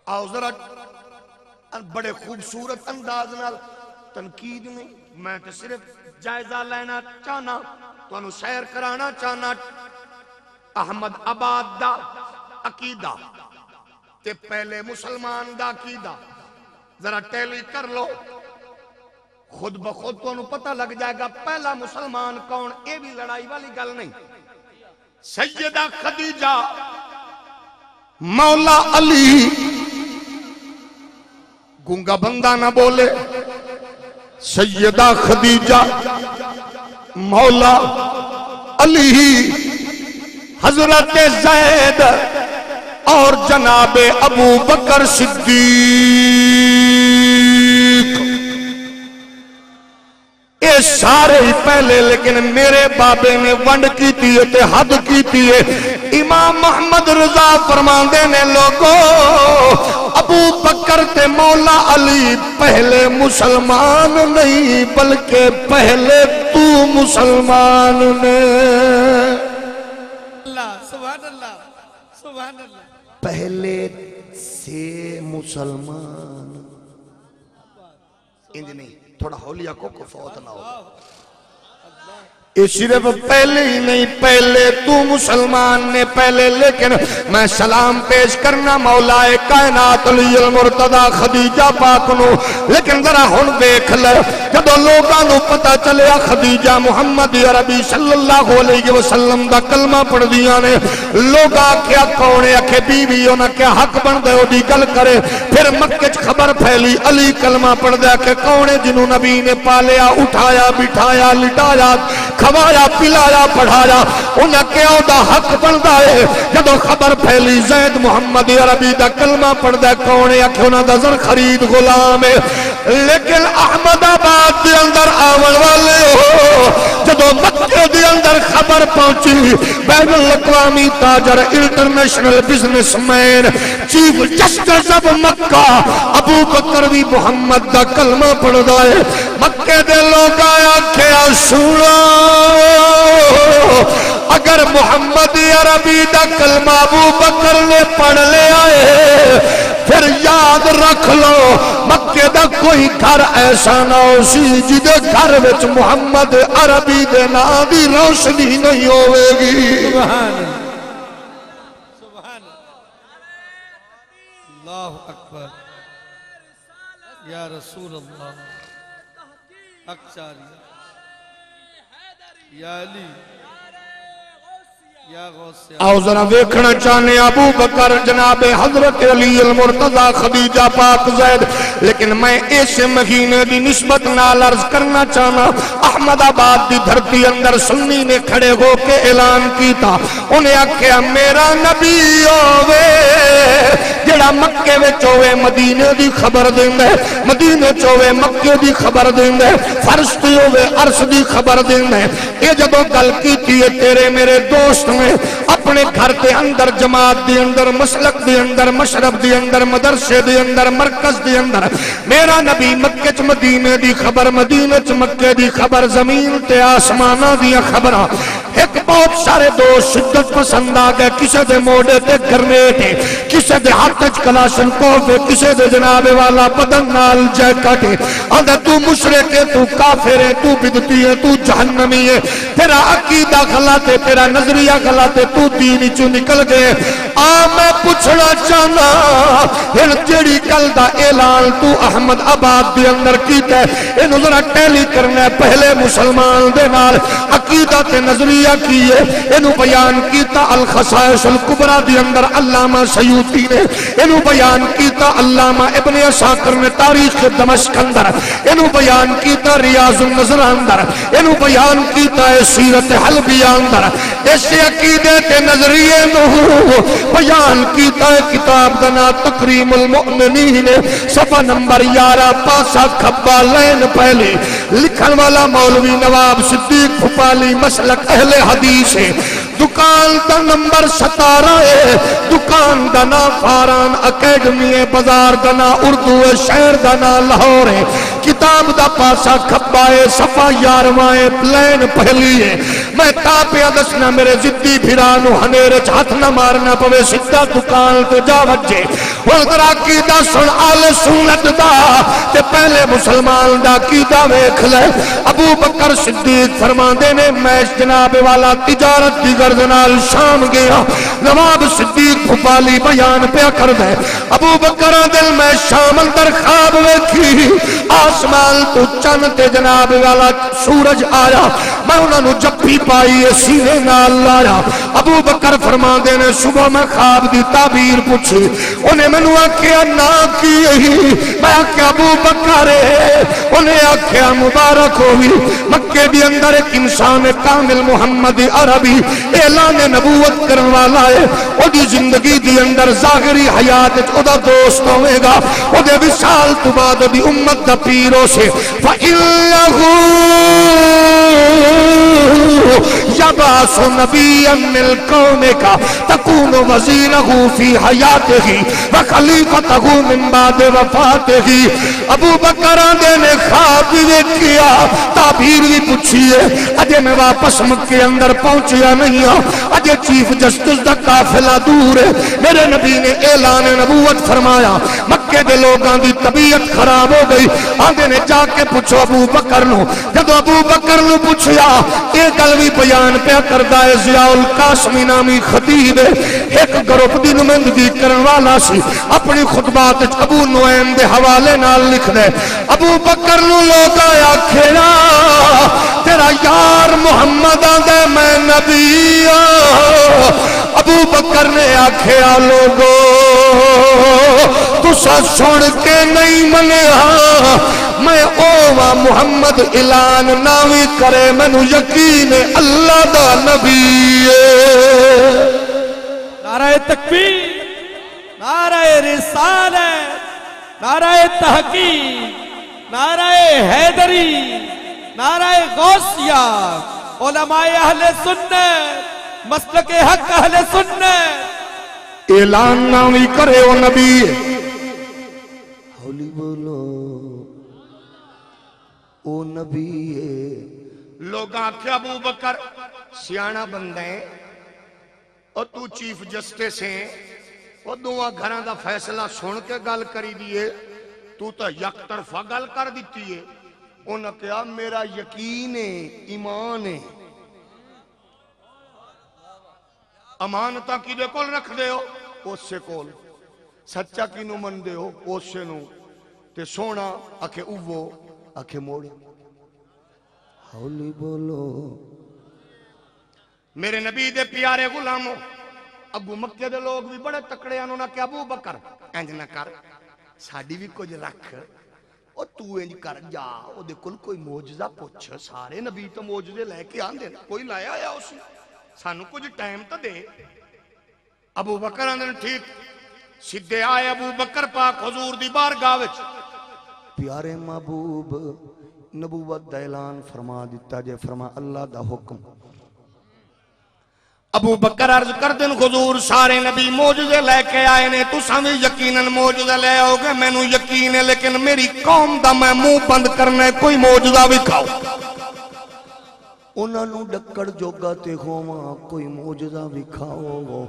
آؤ ذرا بڑے خوبصورت انداز نال تنقید نہیں میں تو صرف جائزہ لینا چاہنا تو انہوں سیر کرانا چاہنا احمد آباد دا عقیدہ تے پہلے مسلمان دا عقیدہ ذرا ٹیلی کر لو خود بخود تو انہوں پتہ لگ جائے گا پہلا مسلمان کون اے بھی لڑائی والی گل نہیں سیدہ خدیجہ مولا علی گونگا بندہ نہ بولے سیدہ خدیجہ مولا علی حضرت زید اور جناب ابو بکر صدیق یہ سارے ہی پہلے لیکن میرے بابے نے ونڈ کی تیئے تے حد کی تیئے امام محمد رضا فرماندے نے لوگوں ابو بکر تے مولا علی پہلے مسلمان نہیں بلکہ پہلے تو مسلمان نے
اللہ سبحان اللہ سبحان اللہ
پہلے سے مسلمان انج نہیں تھوڑا ہولیہ کو فوت نہ ہو یہ صرف پہلے ہی نہیں پہلے تو مسلمان نے پہلے لیکن میں سلام پیش کرنا مولا کائنات علی المرتضی خدیجہ پاک نو لیکن ذرا ہن دیکھ لے جدو لوگاں نو پتہ چلیا خدیجہ محمد عربی صلی اللہ علیہ وسلم دا کلمہ پڑھ دیاں نے لوگا کیا کونے اکھے بیوی انہاں کیا حق بن دے ہو دی گل کرے پھر مکہ چ خبر پھیلی علی کلمہ پڑھ دے کہ کونے جنہوں نبی نے پالیا اٹھایا بٹھایا لٹایا کھوایا پلایا پڑھایا انہیں کیا دا حق بندا ہے جدو خبر پھیلی زید محمد عربی دا کلمہ پڑھ دے کونے اکھے انہاں دا زر خرید غلام ہے لیکن احمد آباد دے اندر آون والے ہو جدو مکہ دے اندر خبر پہنچی بین الاقوامی تاجر international businessman chief justice of Mecca Abu Bakr بھی محمد دا کلمہ پڑھ دے مکہ دے لوگ آیا کیا سونا اگر محمد عربی دا کلمہ ابو بکر نے پڑھ لے آئے پھر یاد رکھ لو مکہ دا کوئی گھر ایسا نہ ہو سی جدے گھر وچ محمد عربی دے نا دی روشنی نہیں ہوئے گی
سبحان اللہ اکبر یا رسول اللہ اکچاری یا علی یا غوث
آؤ ذرا دیکھنا چاہنے ابو بکر جناب حضرت علی المرتضی خدیجہ پاک زید لیکن میں اس مہینے دی نسبت نال عرض کرنا چاہنا احمد آباد دی دھرتی اندر سنی نے کھڑے ہو کے اعلان کیتا انہیں آکھیا میرا نبی ہوئے جڑا مکے وچ ہوئے مدینے دی خبر دیندے مدینے چوے مکے دی خبر دیندے فرش تے ہوئے عرش دی خبر دیندے یہ جدو گل کیتی ہے تیرے میرے دوست میں اپنے گھر کے اندر جماعت دے اندر مسلک دے اندر مشرب دے اندر مدرسے دے اندر مرکز دے اندر میرا نبی مکے چ مدینے دی خبر مدینے چ مکے دی خبر زمین تے آسماناں دی خبر ایک بہت سارے دوست شدت پسند آ گئے کسے دے موڑے تے گرنیٹ کسے دے ہاتھ چ کلاشن کوف کسے دے جناب والا بدن نال جیکٹ آندا تو مشرک ہے تو کافر ہے تو بدعتی ہے تو جہنمی ہے تیرا عقیدہ غلط ہے تیرا نظریہ غلط ہے تو دین چوں نکل گئے میں پوچھنا چاہنا ہن جڑی گل دا اعلان تو احمد آباد دے اندر کیتا ہے اینو ذرا ٹیلی کرنا ہے پہلے مسلمان دے نال عقیدہ تے نظریہ کیے اینو بیان کیتا الخصائص الکبریٰ دے اندر علامہ سیوطی نے اینو بیان کیتا علامہ ابن عساکر نے تاریخ دمشق اندر اینو بیان کیتا ریاض النظر اندر اینو بیان کیتا سیرت حلبیہ اندر اس عقیدے تے نظریے نو بیان کیتا ہے کتاب دنا تکریم المؤمنین صفحہ نمبر 11 پاسا کھبا لین پہلے لکھن والا مولوی نواب صدیق بھوپالی مسلک اہل حدیث ہے دکان دا نمبر 17 ہے، دکان دا نا فاران اکیڈمی ہے، بازار دا نا اردو ہے، شہر دا نا لاہور ہے، کتاب دا پاسا کھبا ہے، صفحہ 11واں ہے، پلین پہلی ہے۔ میں تاپیا دسنا میرے ضدی پھرانو ہنیرے ہاتھ نہ مارنا پوے، سیدھا دکان تو جا وجے۔ ہن ذرا عقیدہ سن آل سنت دا تے پہلے مسلمان دا عقیدہ ویکھ لے۔ ابو بکر صدیق فرماندے نے میں جناب والا تجارت دی غرض نال شام گیا، نواب صدیق بھوپالی بیان پیا کردا ہے، ابو بکر دل میں شام اندر خواب ویکھی، آسمان تو چن تے جناب والا سورج آیا، میں انہاں نو جپی پائی سینے نال لایا۔ ابو بکر فرماندے نے صبح میں خواب دی تعبیر پوچھی، انہیں مینوں آکھیا نا کی، میں آکھیا ابو بکر ہے، انہیں آکھیا مبارک ہوئی، مکے دی اندر ایک انسان کامل محمد عربی اعلان نبوت کرن والا ہے، او دی زندگی دی اندر ظاہری حیات او دا دوست ہوئے گا، او دے وصال تو بعد دی امت دا پیرو سے فَإِنَّهُ يَبْعَثُ نَبِيًّا مِنْ قَوْمِكَ تَكُونُ وَزِيرَهُ فِي حَيَاتِهِ وَخَلِيفَتَهُ مِنْ بَعْدِ وَفَاتِهِ۔ ابو بکر نے خواب بھی کیا، تعبیر بھی پوچھی ہے، اجے میں واپس مکے اندر پہنچیا نہیں ہوں، اجے چیف جسٹس دا قافلہ دور ہے، میرے نبی نے اعلان نبوت فرمایا، مکے دے لوگاں دی طبیعت خراب ہو گئی، آندے نے جا کے پوچھو ابو بکر نو، جدو ابو بکر نو پوچھیا، ایک گل بھی بیان پیا کردا ہے، ضیاء القاسمی نامی خطیب ایک گروپ دی نمائندگی کرن والا سی، اپنی خطبات ابو نعیم دے حوالے نال لکھ دے، ابو بکر نو لوگ آیا کھیڑا تیرا یار محمد آدھے میں نبی ابو بکر نے آکھیا لوگو تسا سن کے نہیں منیا، میں اوہ محمد اعلان ناوی کرے مینو یقین اللہ دا نبی ہے۔
نعرہ تکبیر، نعرہ رسالت، نعرہ تحقیق، نعرہ حیدری، نعرہ غوثیہ، علماء اہل سنت، مسلک حق اہل سنت،
اعلان ناوی کرے او نبی ہولی بولو او نبی ہے۔ لوگ آکھیا ابو بکر سیانہ بندے اور تو چیف جسٹس ہیں، وہ دعا گھران دا فیصلہ سن کے گل کری دیئے، تو تا یک طرفہ گل کر دیتی ہے۔ انہوں نے کہا میرا یقین ہے، ایمان ہے، امانتہ کی دے کول رکھ دے ہو اس سے کول، سچا کی نو من دے ہو اس سے نو، تے سونا اکھے اوو اکھے موڑ۔ ہولی بولو میرے نبی دے پیارے غلاموں، ابو مکہ دے لوگ بھی بڑے تکڑے انہوں نے کہ ابو بکر انج نہ کر، ساڑی بھی کچھ رکھ، اور تو انج کر جا، او دے کل کوئی موجزہ پوچھ، سارے نبی تو موجزے لے کے آن دینا، کوئی لایا یا اسی سانو کچھ ٹائم تو دے۔ ابو بکر اندر ٹھیک سدھے آئے ابو بکر پاک حضور دی بارگاہ وچ، پیارے محبوب نبوت دا اعلان فرما دیتا جے، فرما اللہ دا حکم۔ ابو بکر عرض کر دن حضور سارے نبی موجزے لے کے آئے نے، تو سامنے یقیناً موجزے لے آؤ گے، میں نو یقین ہے، لیکن میری قوم دا میں منہ بند کرنے کوئی موجزہ بھی کھاؤ۔ انہاں نو ڈکڑ جوگا تے ہوواں کوئی موجزہ بھی کھاؤ،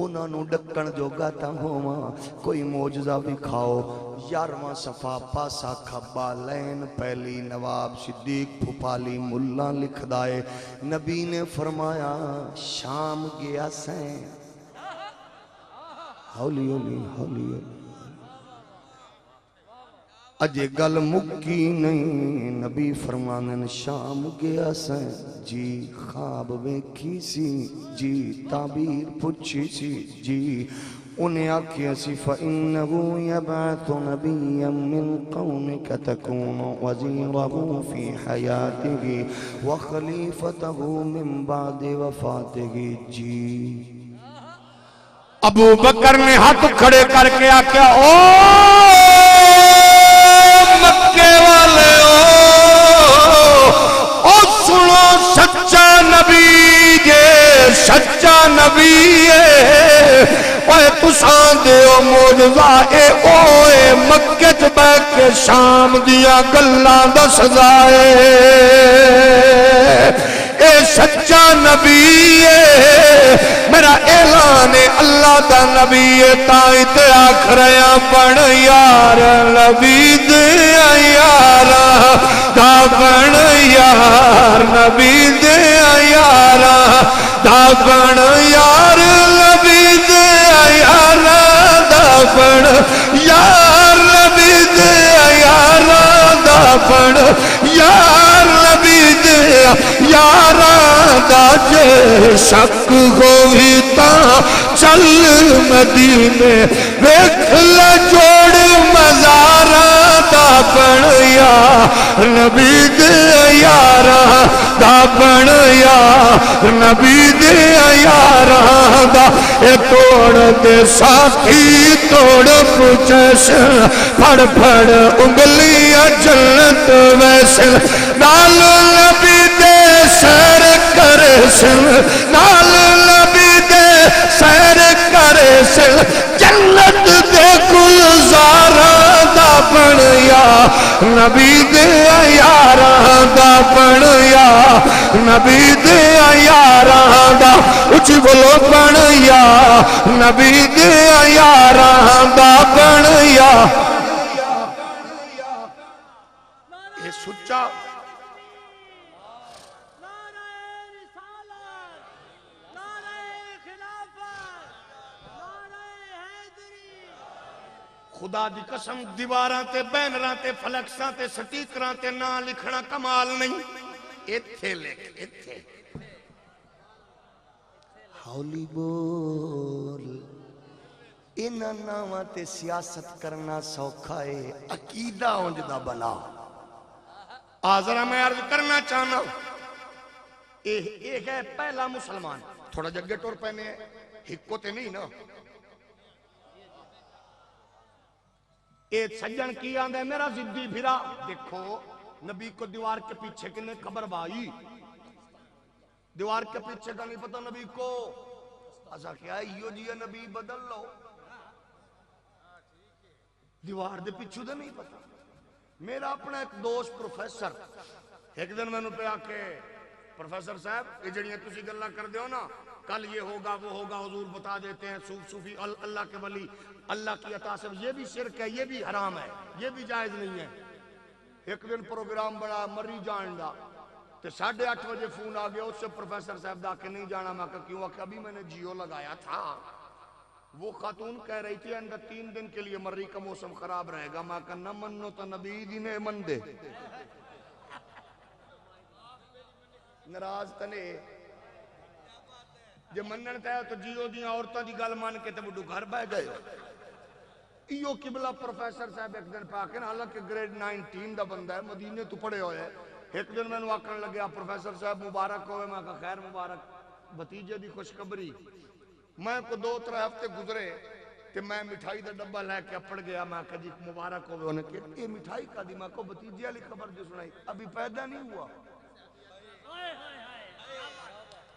انہاں نو ڈکڑ جوگا تے ہوواں کوئی موجزہ بھی کھاؤ۔ 11واں صفحہ پاسا کھبا لین پہلی نواب صدیق بھوپالی ملا لکھ دائے، نبی نے فرمایا شام گیا سین، ہولی ہولی ہولی ہولی اجے گل مکی نہیں، نبی فرمانن شام گیا سین، جی خواب ویکھی سی، جی تعبیر پوچھی سی، جی انہیں آکھیا سی فَإِنَّهُ يَبْعَثُ نَبِيًّا مِّن قَوْمِكَ تَكُونُ وَزِيرَهُ فِي حَيَاتِهِ وَخَلِيفَتَهُ مِن بَعْدِ وَفَاتِهِ۔ جی ابو بکر نے ہاتھ کھڑے کر کے آکھیا او مکے والے او سنو سچا نبی جے، سچا نبی اوے تساں دیو موجزہ اے اوے مکے چ بیٹھ کے شام دیا گلاں دسدا اے سچا نبی ہے میرا اعلان ہے اللہ دا نبی ہے تائیں تے آخریاں بن یار نبی دے یار دا بن یار نبی دے یار دا بن یار نبی دے یار دا بن یار نبی دے یار دا بن یار نبی دے یاراں دا جے شک ہوئی تاں چل مدینے ویکھ لے جوڑ مزاراں دا بن یار نبی دے یاراں دا بن یار نبی دے یاراں دا اے توڑ دے ساتھی توڑ پچھش پھڑ پھڑ انگلیاں جنت ویسے نال نبی دے سیر کرے سن نال نبی دے سیر کرے سن جنت دے گلزاراں دا بن یار نبی دے یاراں دا بن یار نبی دے یاراں دا اچھی بولو بن یار نبی دے یاراں دا بن یار اے سچا
خدا دی قسم دیواراں تے بینراں تے فلکساں تے سٹیکراں تے نام لکھنا کمال نہیں ایتھے لکھ ایتھے
ہولی بول انہاں ناواں تے سیاست کرنا سوکھا ہے عقیدہ اونج دا بلا
آذرہ میں عرض کرنا چاہنا ایک ہے پہلا مسلمان تھوڑا جگہ ٹور پہنے ہکو تے نہیں نا ایک سجن کی آندے میرا زدی بھرا دیکھو نبی کو دیوار کے پیچھے کنے قبر بائی دیوار کے پیچھے کا نہیں پتا نبی کو ایسا کیا ہے یہ جی نبی بدل لو دیوار دے پیچھے دے نہیں پتا میرا اپنا ایک دوست پروفیسر ایک دن میں نے پہ آکے پروفیسر صاحب یہ جڑیاں تسی گلہ کر دیو نا کل یہ ہوگا وہ ہوگا حضور بتا دیتے ہیں صوفی اللہ کے ولی اللہ کی عطا سے یہ بھی شرک ہے یہ بھی حرام ہے یہ بھی جائز نہیں ہے ایک دن پروگرام بڑا مری جان دا تو 8:30 بجے فون آ گیا اس سے پروفیسر صاحب دا کہ نہیں جانا میں کہا کیوں کہ ابھی میں نے جیو لگایا تھا وہ خاتون کہہ رہی تھی اندر 3 دن کے لیے مری کا موسم خراب رہے گا میں کہا نہ منو تو نبی دی نے من دے ناراض تنے جے منن تے تو جیو دیاں عورتاں دی گل مان کے تے بڈو گھر بہ گئے ایو قبلہ پروفیسر صاحب ایک دن پاکن حالانکہ گریڈ 19 دا بندہ ہے مدینے تو پڑھے ہوئے ہے ایک دن میں نے آکھن لگیا پروفیسر صاحب مبارک ہوئے میں کہا خیر مبارک بھتیجے دی خوشخبری میں کو 2-3 ہفتے گزرے تے میں مٹھائی دا ڈبہ لے کے اپڑ گیا میں کہا جی مبارک ہوئے انہیں کہ یہ مٹھائی کا دی میں کو بھتیجے والی خبر جو سنائی ابھی پیدا نہیں ہوا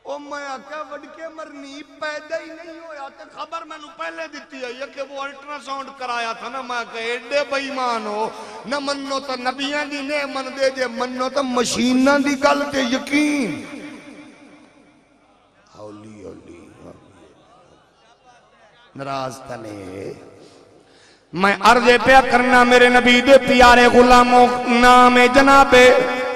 او میں آکھا وڈ کے مرنی پیدا ہی نہیں ہویا تے خبر میں نے پہلے دیتی ہے کہ وہ الٹرا ساؤنڈ کرایا تھا نا میں کہا ایڈے بے ایمان ہو نہ منو تو نبیاں دی نے من دے جے منو تو مشیناں دی گل تے یقین ہولی ہولی ناراض تنے میں عرض پہ کرنا میرے نبی دے پیارے غلاموں نام جناب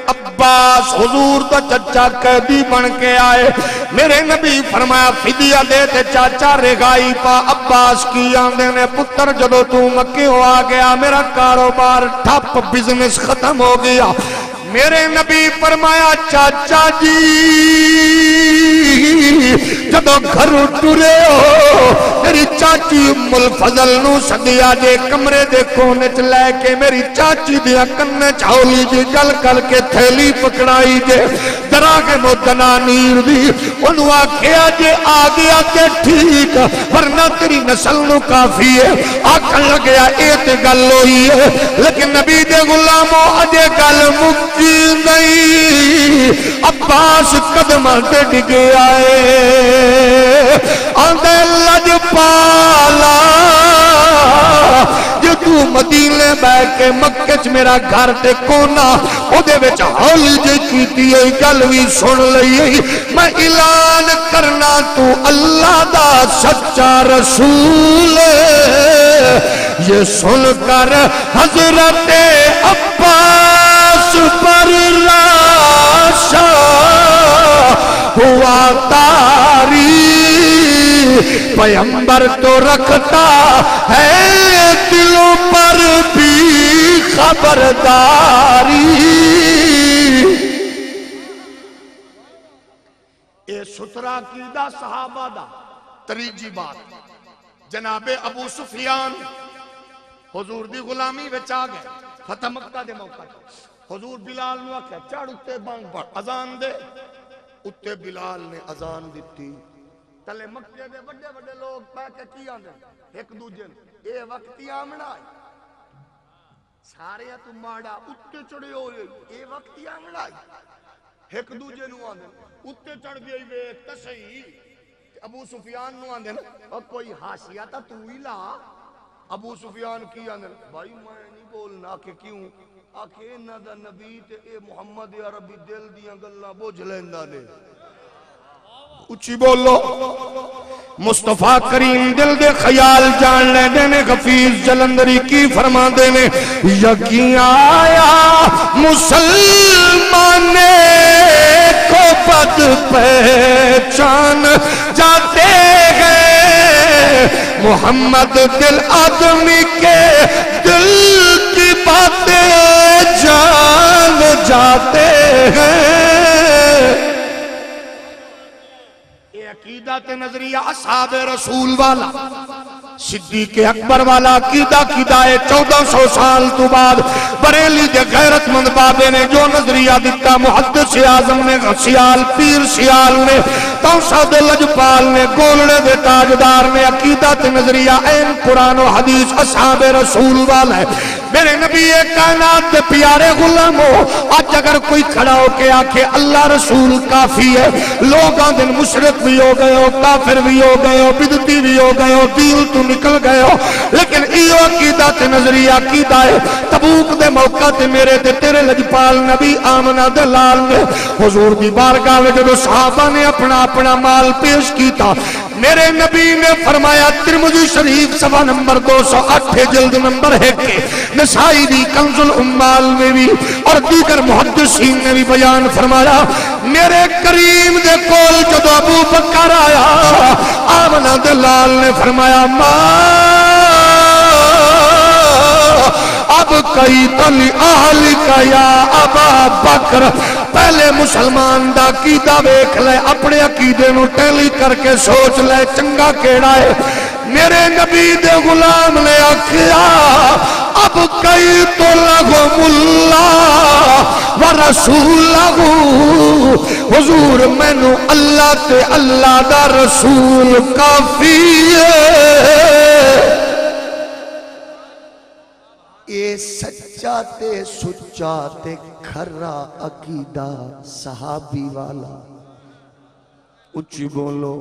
عباس حضور تو چچا قیدی بن کے آئے میرے نبی فرمایا فدیہ دے تے چاچا رگائی پا عباس کی آندے نے پتر جدو تو مکے ہو آ گیا میرا کاروبار ٹھپ بزنس ختم ہو گیا میرے نبی فرمایا چاچا جی جدو گھر ٹرے ہو میری چاچی ام الفضل نو سدیا جے کمرے دے کونے چ لے کے میری چاچی دیا کنے چاولی جی گل کر کے تھیلی پکڑائی جے
دراغ مدنانیر دی انہوں آکھیا جے آ گیا تے ٹھیک ورنہ تیری نسل نو کافی ہے آکھن لگیا اے تے گل ہوئی ہے لیکن نبی دے غلاموں اجے گل مکی نہیں عباس قدم تے ڈگے آئے آندے لج پالا جو تو مدینے بیٹھ کے مکہ چ میرا گھر تے کونا او دے وچ ہولی جے کیتی ہے گل وی سن لئی میں اعلان کرنا تو اللہ دا سچا رسول یہ سن کر حضرت عباس پر لاشا ہوا تاری پیغمبر تو رکھتا ہے دلوں پر بھی خبرداری
اے سترا عقیدہ صحابہ دا تریجی بات جناب ابو سفیان حضور دی غلامی وچ آ گئے فتح مکہ دے موقع حضور بلال نو آکھیا چڑھ اتے بانگ پڑھ اذان دے اتے بلال نے اذان دیتی تلے مکے دے بڑے بڑے لوگ پہ کے کی آندے ایک دوجے اے وقتی آمنا ہے سارے تو ماڑا اتے چڑھے ہوئے اے وقتی آمنا ہے ایک دوجے نو آندے اتے چڑھ گئی وے تسہی ابو سفیان نو آندے اور کوئی حاشیہ تا تو ہی لا ابو سفیان کی آندے بھائی میں نہیں بولنا کہ کیوں آکھے انہاں دا نبی تے اے محمد عربی دل دیاں گلاں بوجھ لیندا نے اچھی بولو مصطفیٰ کریم دل دے خیال جان لے دینے غفیظ جلندری کی فرما دینے یقین آیا مسلمانے کو بد پہچان جاتے ہیں محمد دل آدمی کے دل کی باتیں جان جاتے ہیں عقیدت نظریہ اصحاب رسول والا صدیق اکبر والا عقیدہ ہے 1400 سال تو بعد بریلی دے غیرت مند بابے نے جو نظریہ دیتا محدث اعظم نے سیال پیر سیال نے توسا دے لجپال نے گولڑے دے تاجدار نے عقیدت نظریہ این قرآن و حدیث اصحاب رسول والا ہے میرے نبی کائنات دے پیارے غلاموں آج اگر کوئی کھڑا ہو کے آکھے اللہ رسول کافی ہے لوگاں دن مشرک بھی ہو گئے ہو کافر بھی ہو گئے ہو بدتی بھی ہو گئے ہو دین تو نکل گئے ہو لیکن ایو عقیدہ تے نظریہ عقیدہ ہے تبوک دے موقع تے میرے تے تیرے لجپال نبی آمنہ دے لال نے حضور دی بارگاہ میں جب صحابہ نے اپنا مال پیش کیتا میرے نبی نے فرمایا ترمذی شریف صفحہ نمبر 208 جلد نمبر 1 نسائی بھی کنز الامال میں بھی اور دیگر محدثین نے بھی بیان فرمایا میرے کریم دے کول جب ابو بکر آیا آمنہ دے لال نے فرمایا اب کئی تلی آہلی کا یا ابا بکر پہلے مسلمان دا عقیدہ ویکھ لے اپنے عقیدے نو ٹیلی کر کے سوچ لے چنگا کیڑا ہے میرے نبی دے غلام نے آکھیا اب کئی تو لہم اللہ ورسولہ حضور میں نو اللہ تے اللہ دا رسول کافی ہے اے سچا تے سچا تے کھرا عقیدہ صحابی والا اچھی بولو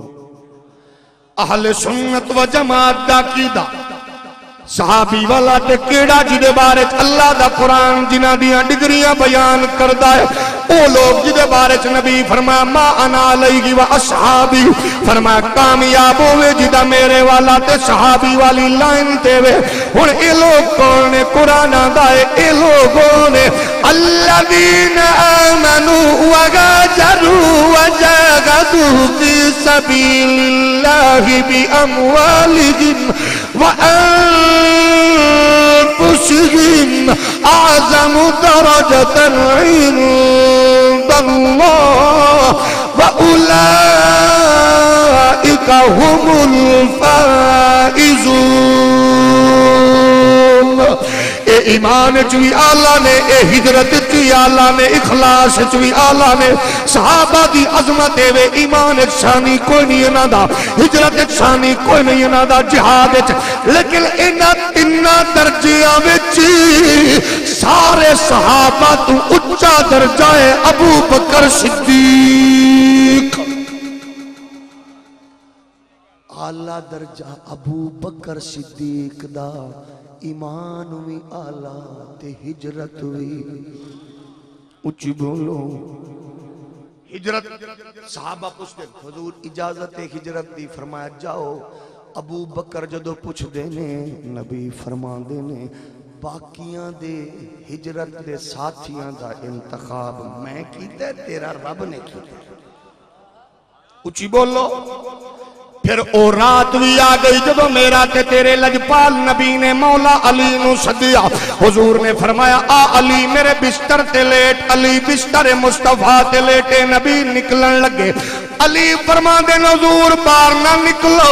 اہل سنت و جماعت دا عقیدہ صحابی والا تے کیڑا جدے بارے اللہ دا قرآن جنہ دیاں ڈگریاں بیان کردہ ہے او لوگ جدے بارے نبی فرمایا ما انا علیہ و اصحابی فرمایا کامیاب ہوئے جدہ میرے والا تے صحابی والی لائن تے وے ہن اے لوگ کون نے قرآن آدھائے اے لوگوں نے الذین آمنوا وغاجروا وجاہدوا فی سبیل اللہ باموالہم وأنفسهم أعظم درجة عند الله وأولئك هم الفائزون اے ایمان چوی آلہ نے، اے ہجرت چوی آلہ نے، اخلاص چوی آلہ نے. صحابہ دی عظمت وے ایمان شانی کوئی نہیں انہاں دا، ہجرت شانی کوئی نہیں انہاں دا، جہاد وچ. لیکن انہاں تیناں درجیاں وچ سارے صحابہ تو اچا درجہ ہے ابو بکر صدیق. آلہ درجہ ابو بکر صدیق دا، ایمان وی آلہ تے ہجرت وی. اچھی بولو. ہجرت صحابہ پوچھتے حضور اجازت ہجرت دی، فرمایا جاؤ. ابو بکر جدو پوچھ دینے نبی فرما دینے باقیاں دے ہجرت دے ساتھیاں دا انتخاب میں کیتا ہے، تیرا رب نے کیتا ہے. اچھی بولو. پھر او رات بھی آ گئی جب میرا تے تیرے لجپال نبی نے مولا علی نو سدیا. حضور نے فرمایا آ علی میرے بستر تے لیٹ. علی بستر مصطفیٰ تے لیٹے. نبی نکلن لگے. علی فرما دے حضور باہر نہ نکلو،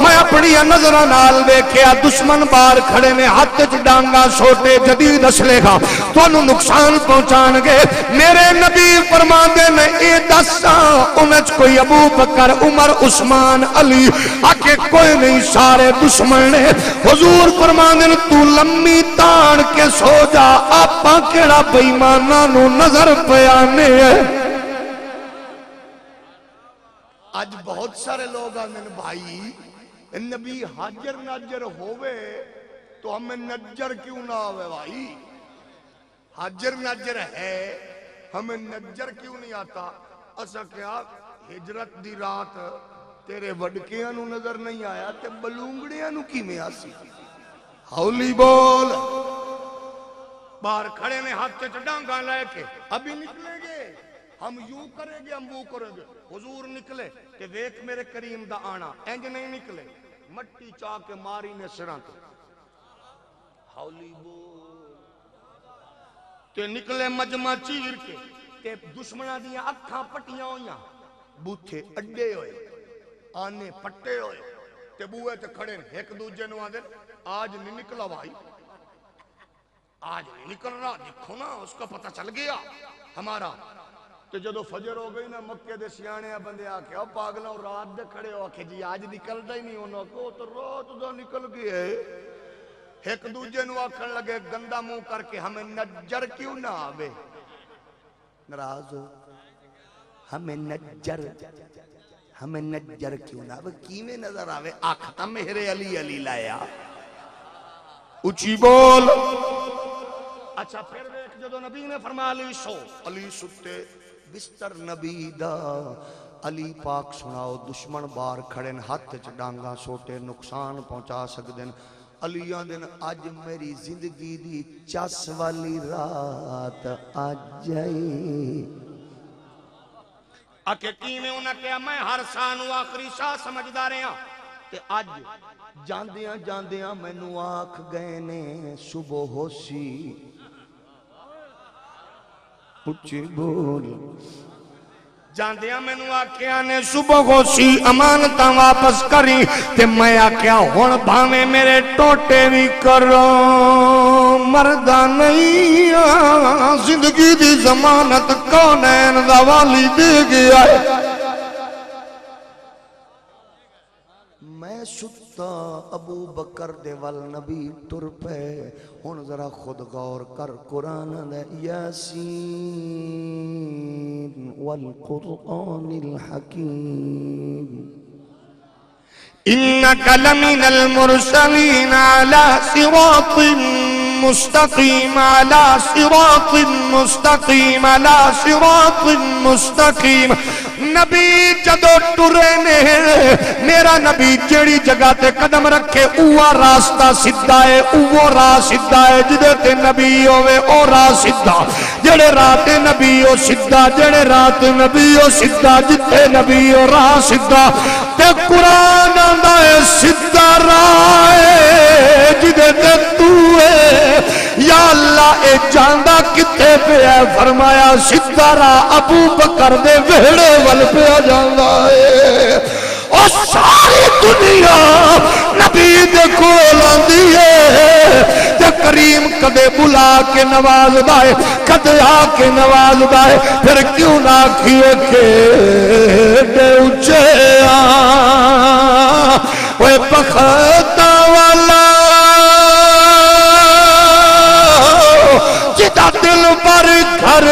میں اپنی نظرہ نال دیکھیا دشمن باہر کھڑے نے، ہاتھ چ ڈانگا سوٹے جدید اسلحے گا تو انہوں نقصان پہنچان گے. میرے نبی فرما دے نے اے دساں انچ کوئی ابو بکر عمر عثمان علی آکے کوئی نہیں، سارے دشمن نے. حضور فرما دے تو لمبی تان کے سو جا، آپاں کیڑا بے ایماناں نو نظر پیانے ہیں. آج بہت سارے لوگ آنے بھائی نبی حاجر ناجر ہوئے تو ہمیں نجر کیوں نہ ہوئے بھائی؟ حاجر ناجر ہے ہمیں نجر کیوں نہیں آتا؟ اسا کیا ہجرت دی رات تیرے وڈکیاں نو نظر نہیں آیا تے بلونگڑیاں نو کی میں آسی؟ ہولی بول. باہر کھڑے نے ہاتھ چڈانگاں لے کے ابھی نکلیں گے، ہم یوں کریں گے، ہم وہ کریں گے. حضور نکلے کہ ویک میرے کریم دا آنا، انج نہیں نکلے. مٹی چاہ کے ماری نے سران تو ہولی بول. تے نکلے مجمع چیر کے تے دشمنہ دیاں اکھاں پٹیاں ہویاں، بوتھے اڈے ہوئے، آنے پٹے ہوئے تے بوئے تے کھڑے ایک دوجے نو آدھے آج نہیں نکلا بھائی، آج نہیں نکل رہا، دیکھو نا اس کا پتہ چل گیا ہمارا. تو جدو فجر ہو گئی نا مکے دے سیانے بندے آکے او پاگلوں رات دے کھڑے ہو آکے جی آج نکل دا ہی نہیں ہونا کو تو رات دا نکل گئی ہے. ایک دوجے نو آکھن لگے گندہ منہ کر کے ہمیں نجر کیوں نہ آوے؟ ناراض ہو ہمیں نجر کیوں نہ آوے؟ کیویں نظر آوے؟ آکھتا میرے علی علی لایا. اچھی بول. اچھا پھر دیکھ جدو نبی نے فرمایا علی سو، علی ستے بستر نبی دا. علی پاک سناؤ دشمن بار کھڑن ہاتھ چ ڈانگا سوٹے نقصان پہنچا سکدن. علی آندن اج میری زندگی دی چس والی رات اج آئی. آکے کیویں انہاں کہا میں ہر سانو آخری شاہ سمجھدا رہا تے اج جاندیاں جاندیاں مینوں آکھ گئے نے صبح ہوسی. اچھی بول. جاندیاں میں نو آکھیا نے صبح کو سی امانتاں واپس کری تے میں آکھیا ہون بھاویں میرے ٹوٹے بھی کرو مردہ نہیں زندگی دی ضمانت کونین دا والی دے گیا ہے. میں ستا ابو بکر دے وال نبی تر پہ. ہن ذرا خود غور کر قرآن دے یاسین والقرآن الحکیم انکا لمن المرسلین علی صراط مستقیم علی صراط مستقیم علی صراط مستقیم. نبی جدو ٹرے نے میرا نبی جیڑی جگہ تے قدم رکھے اوہ راستہ سدھا ہے، اوہ راہ سدھا ہے جدے تے نبی ہوئے او راہ سدھا. جڑے رات نبی ہو سدھا، جڑے رات نبی ہو سدھا، جتے نبی ہو راہ سدھا. تے قرآن آندہ ہے سدھا راہ ہے جدے تے تو ہے. یا اللہ اے جاندہ کتے پہ ہے؟ فرمایا سدھا راہ ابو بکر دے وہڑے ول پہ جاندہ ہے. اور ساری دنیا نبی دے کول آندی ہے تے
کریم کدے بلا کے نواز دائے کدے آ کے نواز دائے پھر کیوں نہ کھیے کے دے اچھے وہ پختا والا جدا دل پر گھر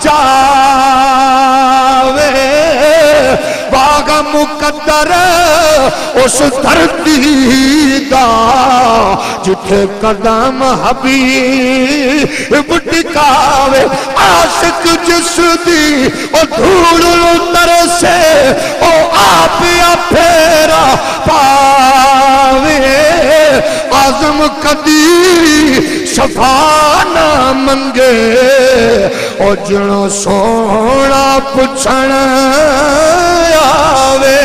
جاوے باغ مقدر اس دھرتی دا جتھے قدم حبیب ٹکاوے عاشق جس دی او دھول اتر سے او آپ یا پھیرا پاوے عظم کدی شفا نہ منگے او جنو سونا پچھن آوے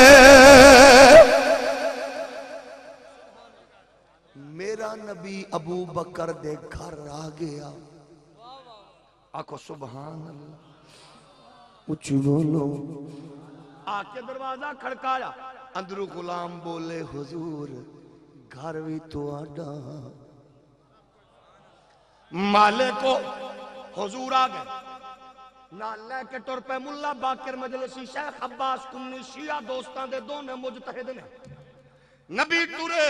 میرا نبی ابو بکر دے گھر آ گیا آکھو سبحان اللہ اچھی بولو
آ کے دروازہ کھڑکایا اندرو غلام بولے حضور
گھر بھی تو آڈا
مالک کو حضور آ گئے نال لے کے ٹر پہ ملا باقر مجلسی شیخ عباس کنی شیعہ دوستان دے دونے مجتہد نے نبی ٹرے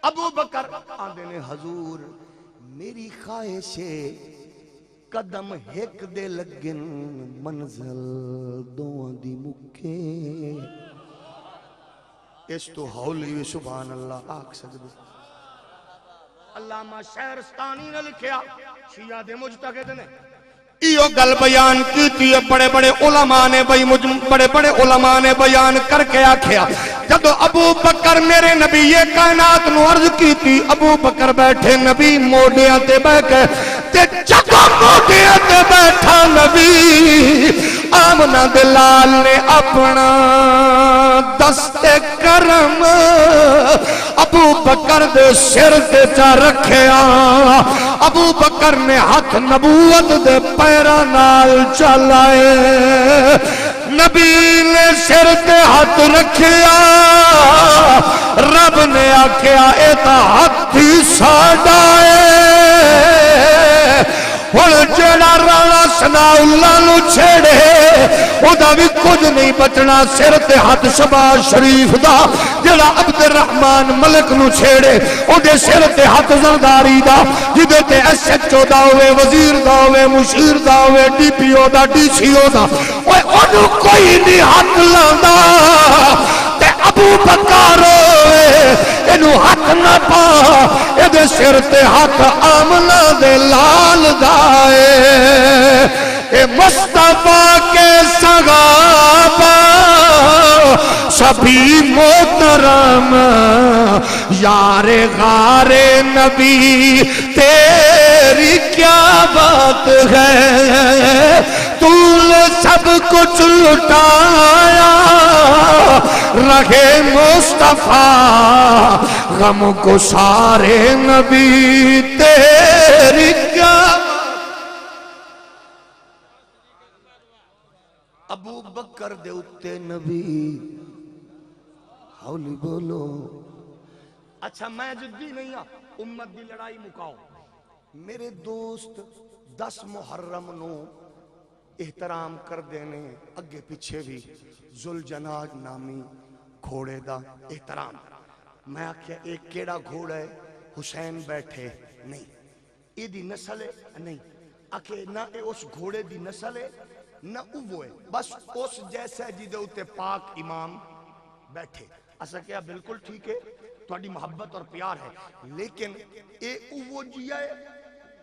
ابو بکر
آندے نے حضور میری خواہش ہے قدم ایک دے لگن منزل دوان دی مکے اس تو حولی سبحان اللہ آکھ سکتے
علامہ شہرستانی نے لکھیا شیعہ دے مجتہد نے
یہ گل بیان کی بڑے بڑے علماء نے بڑے بڑے علماء نے بیان کر کے آکھیا جب ابو بکر میرے نبی یہ کائنات نو عرض کی تھی ابو بکر بیٹھے نبی موڈیاں تے بیٹھے تے جب موڈیاں تے بیٹھا نبی آمنہ دلال نے اپنا دست کرم ابو بکر دے سر تے چا رکھیا ابو بکر نے ہاتھ نبوت دے پیرا نال چلائے نبی نے سر تے ہاتھ رکھیا رب نے آکھیا اے تا ہاتھی ساڈائے اور جڑا رانا ثناء اللہ نو چھڑے او دا بھی کچھ نہیں بچنا سر تے ہاتھ شباز شریف دا جڑا عبد الرحمن ملک نو چھڑے او دے سر تے ہاتھ زرداری دا جدے تے ایس ایچ او دا ہوئے وزیر دا ہوئے مشیر دا ہوئے D P O the D C او دا انہوں کوئی نہیں ہاتھ لاندا تے ابو بکر انہوں ہاتھ نہ پا ایدے سر تے ہاتھ آمنہ دے لال دائے اے مصطفیٰ کے صحابہ سبھی محترم یار غار نبی تیری کیا بات ہے تو نے سب کچھ لٹایا رہے مصطفیٰ غم کو سارے نبی تیری کیا
ابو بکر دے اتے نبی حولی بولو
اچھا میں جدی نہیں ہاں امت دی لڑائی مکاؤ
میرے دوست 10 محرم نو احترام کر دینے اگے پیچھے بھی ذوالجناج نامی گھوڑے دا احترام میں آکھیا ایک کیڑا گھوڑا ہے حسین بیٹھے نہیں یہ دی نسل ہے نہیں آکھے نہ اس گھوڑے دی نسل ہے نہ وہ ہے بس اس جیسا جی دے اتے پاک امام بیٹھے ایسا کیا بالکل ٹھیک ہے تھوڑی محبت اور پیار ہے لیکن اے وہ جیا ہے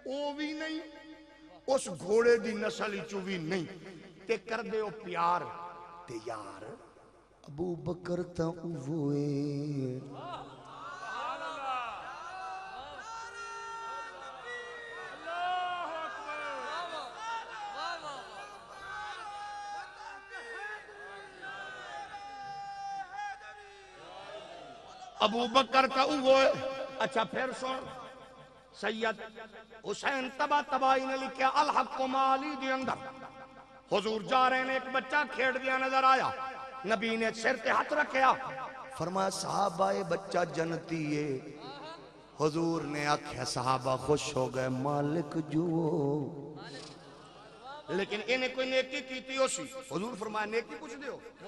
او بھی نہیں اس گھوڑے دی نسل چو بھی نہیں تے کر دے او پیار تے یار ابو بکر تا اوے
ابو بکر کا اوے اچھا پھر سن سید حسین تباہی نے لکھیا الحق و مالی دی اندر حضور جا رہے ہیں ایک بچہ کھیڑ دیا نظر آیا نبی نے سر تے ہاتھ رکھیا
فرمایا صحابہ بچہ جنتی ہے حضور نے آکھیا صحابہ خوش ہو گئے مالک جو
لیکن انہیں کوئی نیکی کیتی ہو سی حضور فرمایا نیکی پوچھ دیو